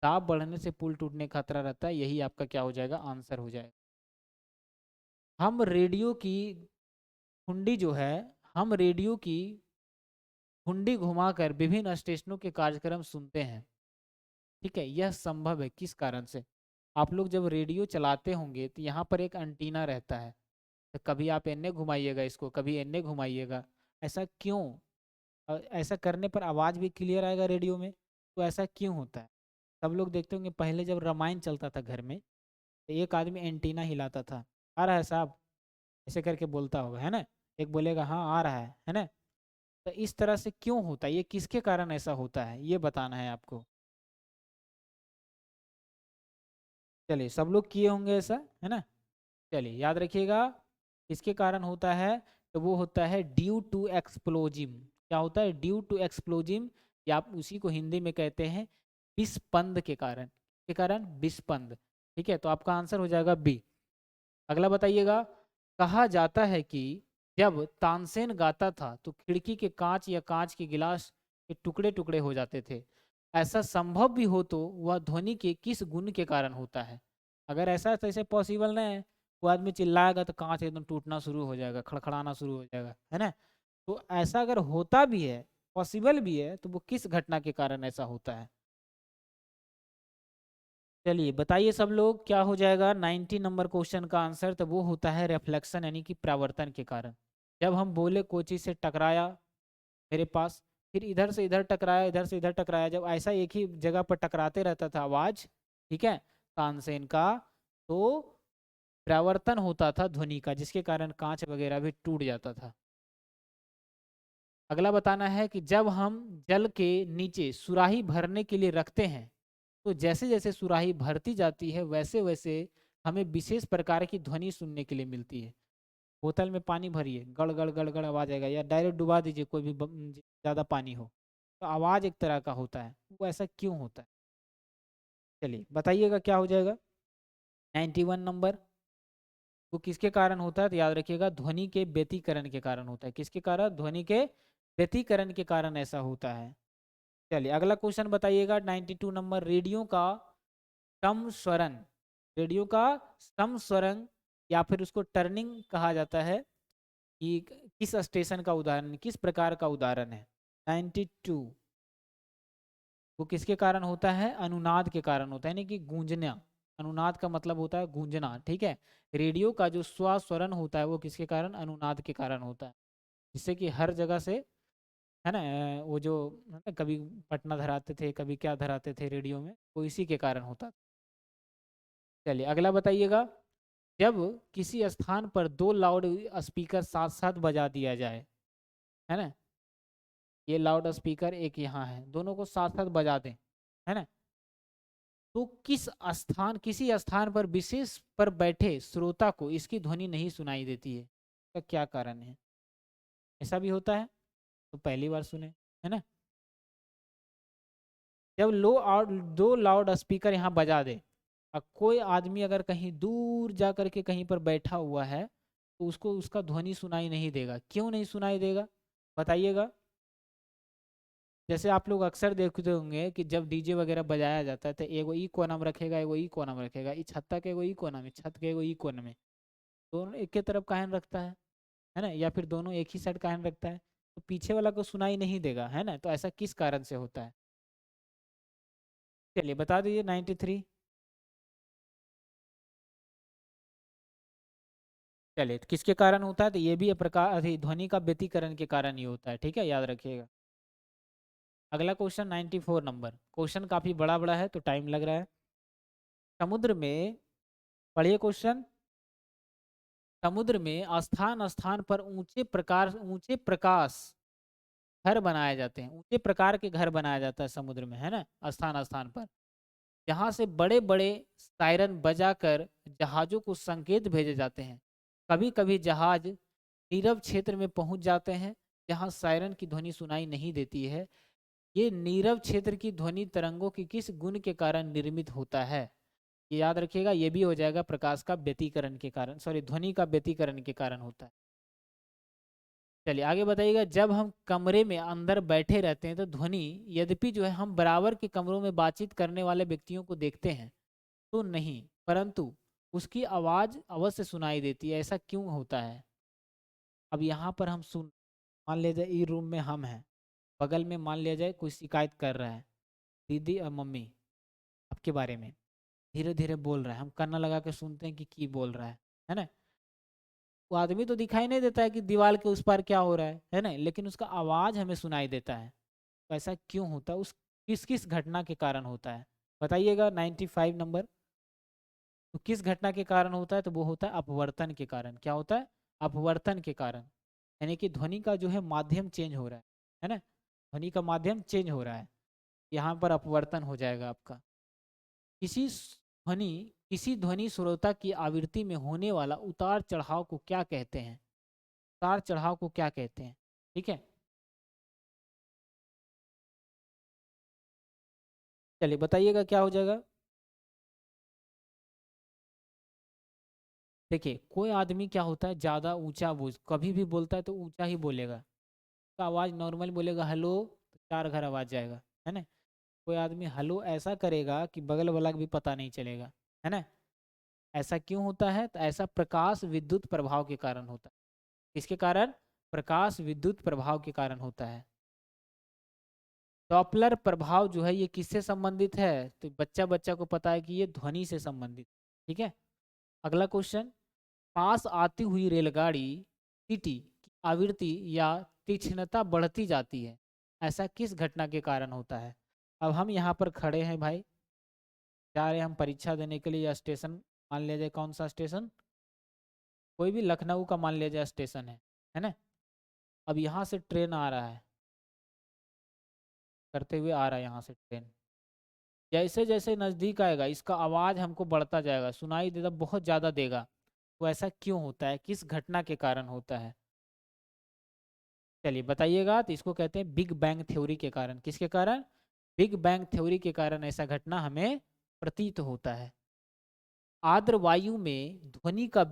दाब बढ़ने से पुल टूटने का खतरा रहता है, यही आपका क्या हो जाएगा? आंसर हो जाएगा। हम रेडियो की हुंडी जो है, हम रेडियो की हुंडी घुमाकर विभिन्न स्टेशनों के कार्यक्रम सुनते हैं। ठीक है, यह संभव है किस कारण से? आप लोग जब रेडियो चलाते होंगे तो यहाँ पर एक एंटीना रहता है, तो कभी आप एन्ने घुमाइएगा इसको, कभी एन्ने घुमाइएगा। ऐसा क्यों? ऐसा करने पर आवाज़ भी क्लियर आएगा रेडियो में, तो ऐसा क्यों होता है? सब लोग देखते होंगे पहले जब रामायण चलता था घर में, तो एक आदमी एंटीना हिलाता था, आ रहा है साहब, ऐसे करके बोलता होगा, है ना। एक बोलेगा हाँ आ रहा है ना। तो इस तरह से क्यों होता है, ये किसके कारण ऐसा होता है, ये बताना है आपको। चलिए सब लोग किए होंगे ऐसा, है ना। चलिए याद रखिएगा किसके कारण होता है, तो वो होता है ड्यू टू एक्सप्लोजिव। क्या होता है, ड्यू टू एक्सप्लोजिव, या आप उसी को हिंदी में कहते हैं विस्पंद के कारण, के कारण विस्पंद। ठीक है, तो आपका आंसर हो जाएगा बी। अगला बताइएगा, कहा जाता है कि जब तानसेन गाता था तो खिड़की के कांच या कांच के गिलास के टुकड़े टुकड़े हो जाते थे। ऐसा संभव भी हो तो वह ध्वनि के किस गुण के कारण होता है। अगर ऐसा तो ऐसे पॉसिबल नहीं है, वो आदमी चिल्लाएगा तो कांच एकदम टूटना शुरू हो जाएगा, खड़खड़ाना शुरू हो जाएगा, है ना। तो ऐसा अगर होता भी है, पॉसिबल भी है, तो वो किस घटना के कारण ऐसा होता है। चलिए बताइए सब लोग, क्या हो जाएगा 90 नंबर क्वेश्चन का आंसर, तो वो होता है रिफ्लेक्शन यानी कि परावर्तन के कारण। जब हम बोले कोई चीज़ से टकराया मेरे पास, फिर इधर से इधर टकराया, इधर से इधर टकराया, जब ऐसा एक ही जगह पर टकराते रहता था आवाज, ठीक है, तानसेन का, तो परावर्तन होता था ध्वनि का, जिसके कारण कांच वगैरह भी टूट जाता था। अगला बताना है कि जब हम जल के नीचे सुराही भरने के लिए रखते हैं, तो जैसे जैसे सुराही भरती जाती है वैसे वैसे हमें विशेष प्रकार की ध्वनि सुनने के लिए मिलती है। बोतल में पानी भरिए, गड़ गड़ गड़ गड़ आवाज आएगा, या डायरेक्ट डुबा दीजिए कोई भी ज़्यादा पानी हो, तो आवाज़ एक तरह का होता है, वो ऐसा क्यों होता है। चलिए बताइएगा क्या हो जाएगा 91 नंबर। वो किसके कारण होता है, तो याद रखिएगा ध्वनि के व्यतिकरण के कारण होता है। किसके कारण, ध्वनि के व्यतिकरण के कारण ऐसा होता है। चलिए अगला क्वेश्चन बताइएगा 92 नंबर, रेडियो का समस्वरण, रेडियो का समस्वरण या फिर उसको टर्निंग कहा जाता है, कि किस स्टेशन का उदाहरण, किस प्रकार का उदाहरण है। 92, वो किसके कारण होता है, अनुनाद के कारण होता है, यानी कि गूंजना। अनुनाद का मतलब होता है गूंजना, ठीक है। रेडियो का जो स्वस्वरण होता है वो किसके कारण, अनुनाद के कारण होता है, जिससे कि हर जगह से, है ना, वो जो है ना, कभी पटना धराते थे, कभी क्या धराते थे रेडियो में, वो इसी के कारण होता। चलिए अगला बताइएगा, जब किसी स्थान पर दो लाउड स्पीकर साथ साथ बजा दिया जाए, है ना, ये लाउड स्पीकर एक यहाँ है, दोनों को साथ साथ बजा दें, है ना, तो किसी स्थान पर विशेष पर बैठे श्रोता को इसकी ध्वनि नहीं सुनाई देती है, इसका क्या कारण है। ऐसा भी होता है, तो पहली बार सुने, है ना। जब लो और दो लाउड स्पीकर यहाँ बजा दे, और कोई आदमी अगर कहीं दूर जा करके कहीं पर बैठा हुआ है, तो उसको उसका ध्वनि सुनाई नहीं देगा। क्यों नहीं सुनाई देगा, बताइएगा। जैसे आप लोग अक्सर देखते होंगे कि जब डीजे वगैरह बजाया जाता है, तो एगो ई कोना में रखेगा, एगो ई कोना में रखेगा, ई छत्ता के एगो ई कोना में, छत के एगो ई कोना में, दोनों एक के तरफ काहे न रखता है ना, या फिर दोनों एक ही साइड काहे न रखता है, तो पीछे वाला को सुनाई नहीं देगा, है ना। तो ऐसा किस कारण से होता है, चलिए बता दीजिए 93। चलिए तो किसके कारण होता है, तो ये भी प्रकार ध्वनि का व्यतिकरण के कारण ही होता है, ठीक है, याद रखिएगा। अगला क्वेश्चन 94 नंबर, क्वेश्चन काफी बड़ा बड़ा है तो टाइम लग रहा है। समुद्र में, पढ़िए क्वेश्चन, समुद्र में स्थान स्थान पर ऊंचे प्रकाश घर बनाए जाते हैं, ऊंचे प्रकार के घर बनाया जाता है समुद्र में, है ना, स्थान स्थान पर, जहाँ से बड़े बड़े सायरन बजाकर जहाज़ों को संकेत भेजे जाते हैं। कभी कभी जहाज नीरव क्षेत्र में पहुंच जाते हैं जहाँ सायरन की ध्वनि सुनाई नहीं देती है। ये नीरव क्षेत्र की ध्वनि तरंगों की किस गुण के कारण निर्मित होता है, ये याद रखिएगा, ये भी हो जाएगा प्रकाश का व्यतिकरण के कारण, सॉरी ध्वनि का व्यतिकरण के कारण होता है। चलिए आगे बताइएगा, जब हम कमरे में अंदर बैठे रहते हैं तो ध्वनि, यद्यपि जो है हम बराबर के कमरों में बातचीत करने वाले व्यक्तियों को देखते हैं तो नहीं, परंतु उसकी आवाज़ अवश्य सुनाई देती है, ऐसा क्यों होता है। अब यहाँ पर हम सुन, मान लिया जाए ई रूम में हम हैं, बगल में मान लिया जाए कोई शिकायत कर रहा है, दीदी और मम्मी आपके बारे में, धीरे धीरे बोल रहा है, हम कान लगा के सुनते हैं कि बोल रहा है ना। वो आदमी तो दिखाई नहीं देता है कि दीवार के उस पार क्या हो रहा है ना, लेकिन उसका आवाज़ हमें सुनाई देता है। तो ऐसा क्यों होता है, उस किस किस घटना के कारण होता है, बताइएगा 95 नंबर। तो किस घटना के कारण होता है, तो वो होता है अपवर्तन के कारण। क्या होता है, अपवर्तन के कारण। यानी कि ध्वनि का जो है माध्यम चेंज हो रहा है ना, ध्वनि का माध्यम चेंज हो रहा है, यहाँ पर अपवर्तन हो जाएगा आपका। किसी ध्वनि किसी ध्वनि श्रोता की आवृत्ति में होने वाला उतार चढ़ाव को क्या कहते हैं, उतार चढ़ाव को क्या कहते हैं, ठीक है। चलिए बताइएगा क्या हो जाएगा। देखिए कोई आदमी क्या होता है ज़्यादा ऊंचा बोल, कभी भी बोलता है तो ऊंचा ही बोलेगा, तो आवाज़ नॉर्मल बोलेगा हेलो तो 4 घर आवाज़ जाएगा, है ना। कोई आदमी हेलो ऐसा करेगा कि बगल वाला को भी पता नहीं चलेगा, है ना। ऐसा क्यों होता है, तो ऐसा प्रकाश विद्युत प्रभाव के कारण होता है। किसके कारण, प्रकाश विद्युत प्रभाव के कारण होता है। डॉपलर प्रभाव जो है ये किससे संबंधित है, तो बच्चा बच्चा को पता है कि ये ध्वनि से संबंधित, ठीक है। अगला क्वेश्चन, पास आती हुई रेलगाड़ी सीटी की आवृत्ति या तीक्ष्णता बढ़ती जाती है, ऐसा किस घटना के कारण होता है। अब हम यहाँ पर खड़े हैं भाई, जा रहे हैं हम परीक्षा देने के लिए, या स्टेशन मान लिया जाए, कौन सा स्टेशन, कोई भी लखनऊ का मान लिया जाए स्टेशन है ना। अब यहाँ से ट्रेन आ रहा है, करते हुए आ रहा है यहाँ से ट्रेन, जैसे जैसे नज़दीक आएगा इसका आवाज़ हमको बढ़ता जाएगा, सुनाई देता बहुत ज़्यादा देगा, तो ऐसा क्यों होता है, किस घटना के कारण होता है। चलिए बताइएगा, तो इसको कहते हैं बिग बैंग थ्योरी के कारण, किसके कारण, बिग बैंग थ्योरी के कारण ऐसा घटना हमें प्रतीत होता है। आर्द्र वायु में ध्वनि का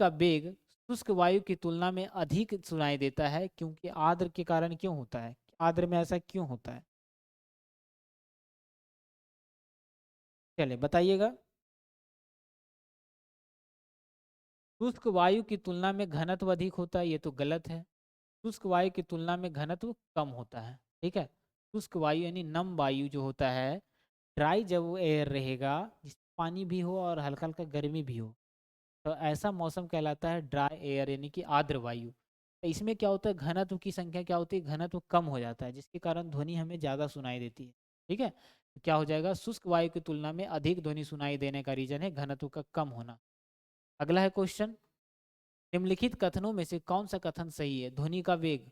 वेग शुष्क वायु की तुलना में अधिक सुनाई देता है, क्योंकि आर्द्र के कारण क्यों होता है, आर्द्र में ऐसा क्यों होता है, चलिए बताइएगा। शुष्क वायु की तुलना में घनत्व अधिक होता है, ये तो गलत है। शुष्क वायु की तुलना में घनत्व कम होता है, ठीक है। शुष्क वायु यानी नम वायु जो होता है, ड्राई जब वो एयर रहेगा जिसमें पानी भी हो और हल्का हल्का गर्मी भी हो, तो ऐसा मौसम कहलाता है ड्राई एयर यानी कि आर्द्र वायु। तो इसमें क्या होता है, घनत्व की संख्या क्या होती है, घनत्व कम हो जाता है, जिसके कारण ध्वनि हमें ज़्यादा सुनाई देती है, ठीक है। तो क्या हो जाएगा, शुष्क वायु की तुलना में अधिक ध्वनि सुनाई देने का रीजन है घनत्व का कम होना। अगला है क्वेश्चन, निम्नलिखित कथनों में से कौन सा कथन सही है, ध्वनि का वेग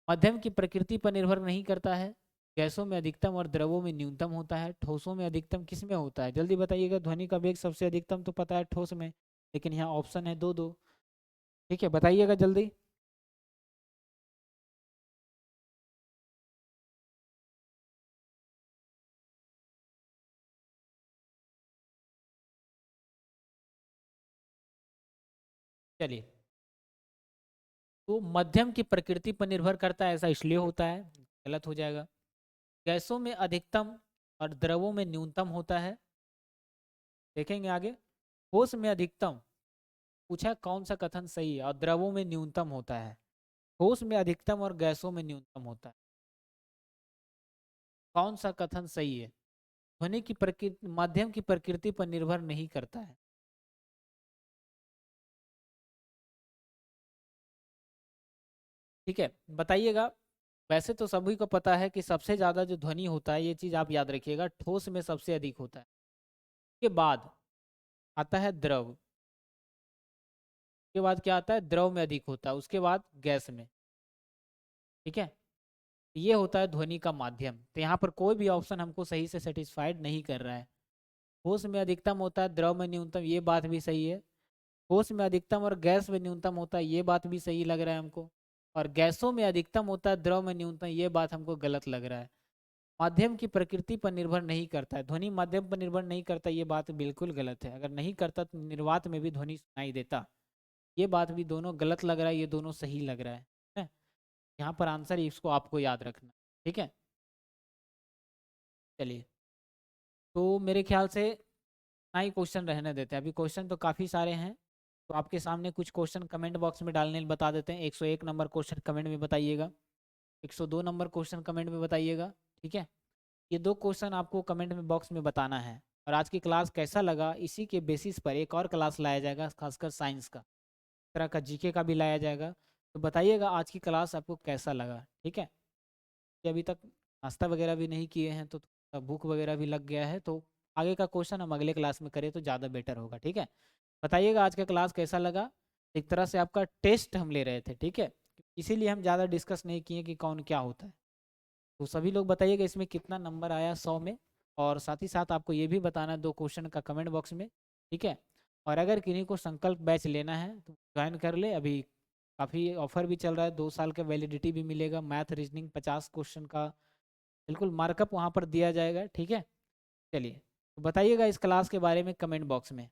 मध्यम की प्रकृति पर निर्भर नहीं करता है, गैसों में अधिकतम और द्रवों में न्यूनतम होता है, ठोसों में अधिकतम किस में होता है, जल्दी बताइएगा। ध्वनि का वेग सबसे अधिकतम तो पता है ठोस में, लेकिन यहाँ ऑप्शन है दो दो, ठीक है बताइएगा जल्दी। चलिए, तो मध्यम की प्रकृति पर निर्भर करता है, ऐसा इसलिए होता है, गलत हो जाएगा। गैसों में अधिकतम और द्रवों में न्यूनतम होता है, देखेंगे आगे। ठोस में अधिकतम, पूछा कौन सा कथन सही है, और द्रवों में न्यूनतम होता है, ठोस में अधिकतम और गैसों में न्यूनतम होता है, कौन सा कथन सही है। ध्वनि की प्रकृति माध्यम की प्रकृति पर निर्भर नहीं करता है, ठीक है बताइएगा। वैसे तो सभी को पता है कि सबसे ज्यादा जो ध्वनि होता है, ये चीज आप याद रखिएगा, ठोस में सबसे अधिक होता है, के बाद आता है द्रव, के बाद क्या आता है, द्रव में अधिक होता है, उसके बाद गैस में, ठीक है। ये होता है ध्वनि का माध्यम, तो यहाँ पर कोई भी ऑप्शन हमको सही से सेटिस्फाइड नहीं कर रहा है। ठोस में अधिकतम होता है, द्रव में न्यूनतम, ये बात भी सही है। ठोस में अधिकतम और गैस में न्यूनतम होता है, ये बात भी सही लग रहा है हमको। और गैसों में अधिकतम होता है, द्रव में न्यूनतम, ये बात हमको गलत लग रहा है। माध्यम की प्रकृति पर निर्भर नहीं करता है, ध्वनि माध्यम पर निर्भर नहीं करता, ये बात बिल्कुल गलत है। अगर नहीं करता तो निर्वात में भी ध्वनि सुनाई देता, ये बात भी दोनों गलत लग रहा है, ये दोनों सही लग रहा है। यहाँ पर आंसर इसको आपको याद रखना, ठीक है। चलिए, तो मेरे ख्याल से ना ही क्वेश्चन रहने देते हैं, अभी क्वेश्चन तो काफ़ी सारे हैं, तो आपके सामने कुछ क्वेश्चन कमेंट बॉक्स में डालने बता देते हैं। 101 नंबर क्वेश्चन कमेंट में बताइएगा, 102 नंबर क्वेश्चन कमेंट में बताइएगा, ठीक है। ये दो क्वेश्चन आपको कमेंट में बॉक्स में बताना है। और आज की क्लास कैसा लगा, इसी के बेसिस पर एक और क्लास लाया जाएगा, खासकर साइंस का, इस तरह का जीके का भी लाया जाएगा। तो बताइएगा आज की क्लास आपको कैसा लगा, ठीक है। कि अभी तक नाश्ता वगैरह भी नहीं किए हैं, तो भूख वगैरह भी लग गया है, तो आगे का क्वेश्चन हम अगले क्लास में करें तो ज़्यादा बेटर होगा, ठीक है। बताइएगा आज का क्लास कैसा लगा। एक तरह से आपका टेस्ट हम ले रहे थे, ठीक है, इसीलिए हम ज़्यादा डिस्कस नहीं किए कि कौन क्या होता है। तो सभी लोग बताइएगा इसमें कितना नंबर आया 100 में, और साथ ही साथ आपको ये भी बताना है 2 क्वेश्चन का कमेंट बॉक्स में, ठीक है। और अगर किन्हीं को संकल्प बैच लेना है तो ज्वाइन कर ले, अभी काफ़ी ऑफर भी चल रहा है, 2 साल का वैलिडिटी भी मिलेगा, मैथ रीजनिंग 50 क्वेश्चन का बिल्कुल मार्कअप वहाँ पर दिया जाएगा, ठीक है। चलिए, तो बताइएगा इस क्लास के बारे में कमेंट बॉक्स में।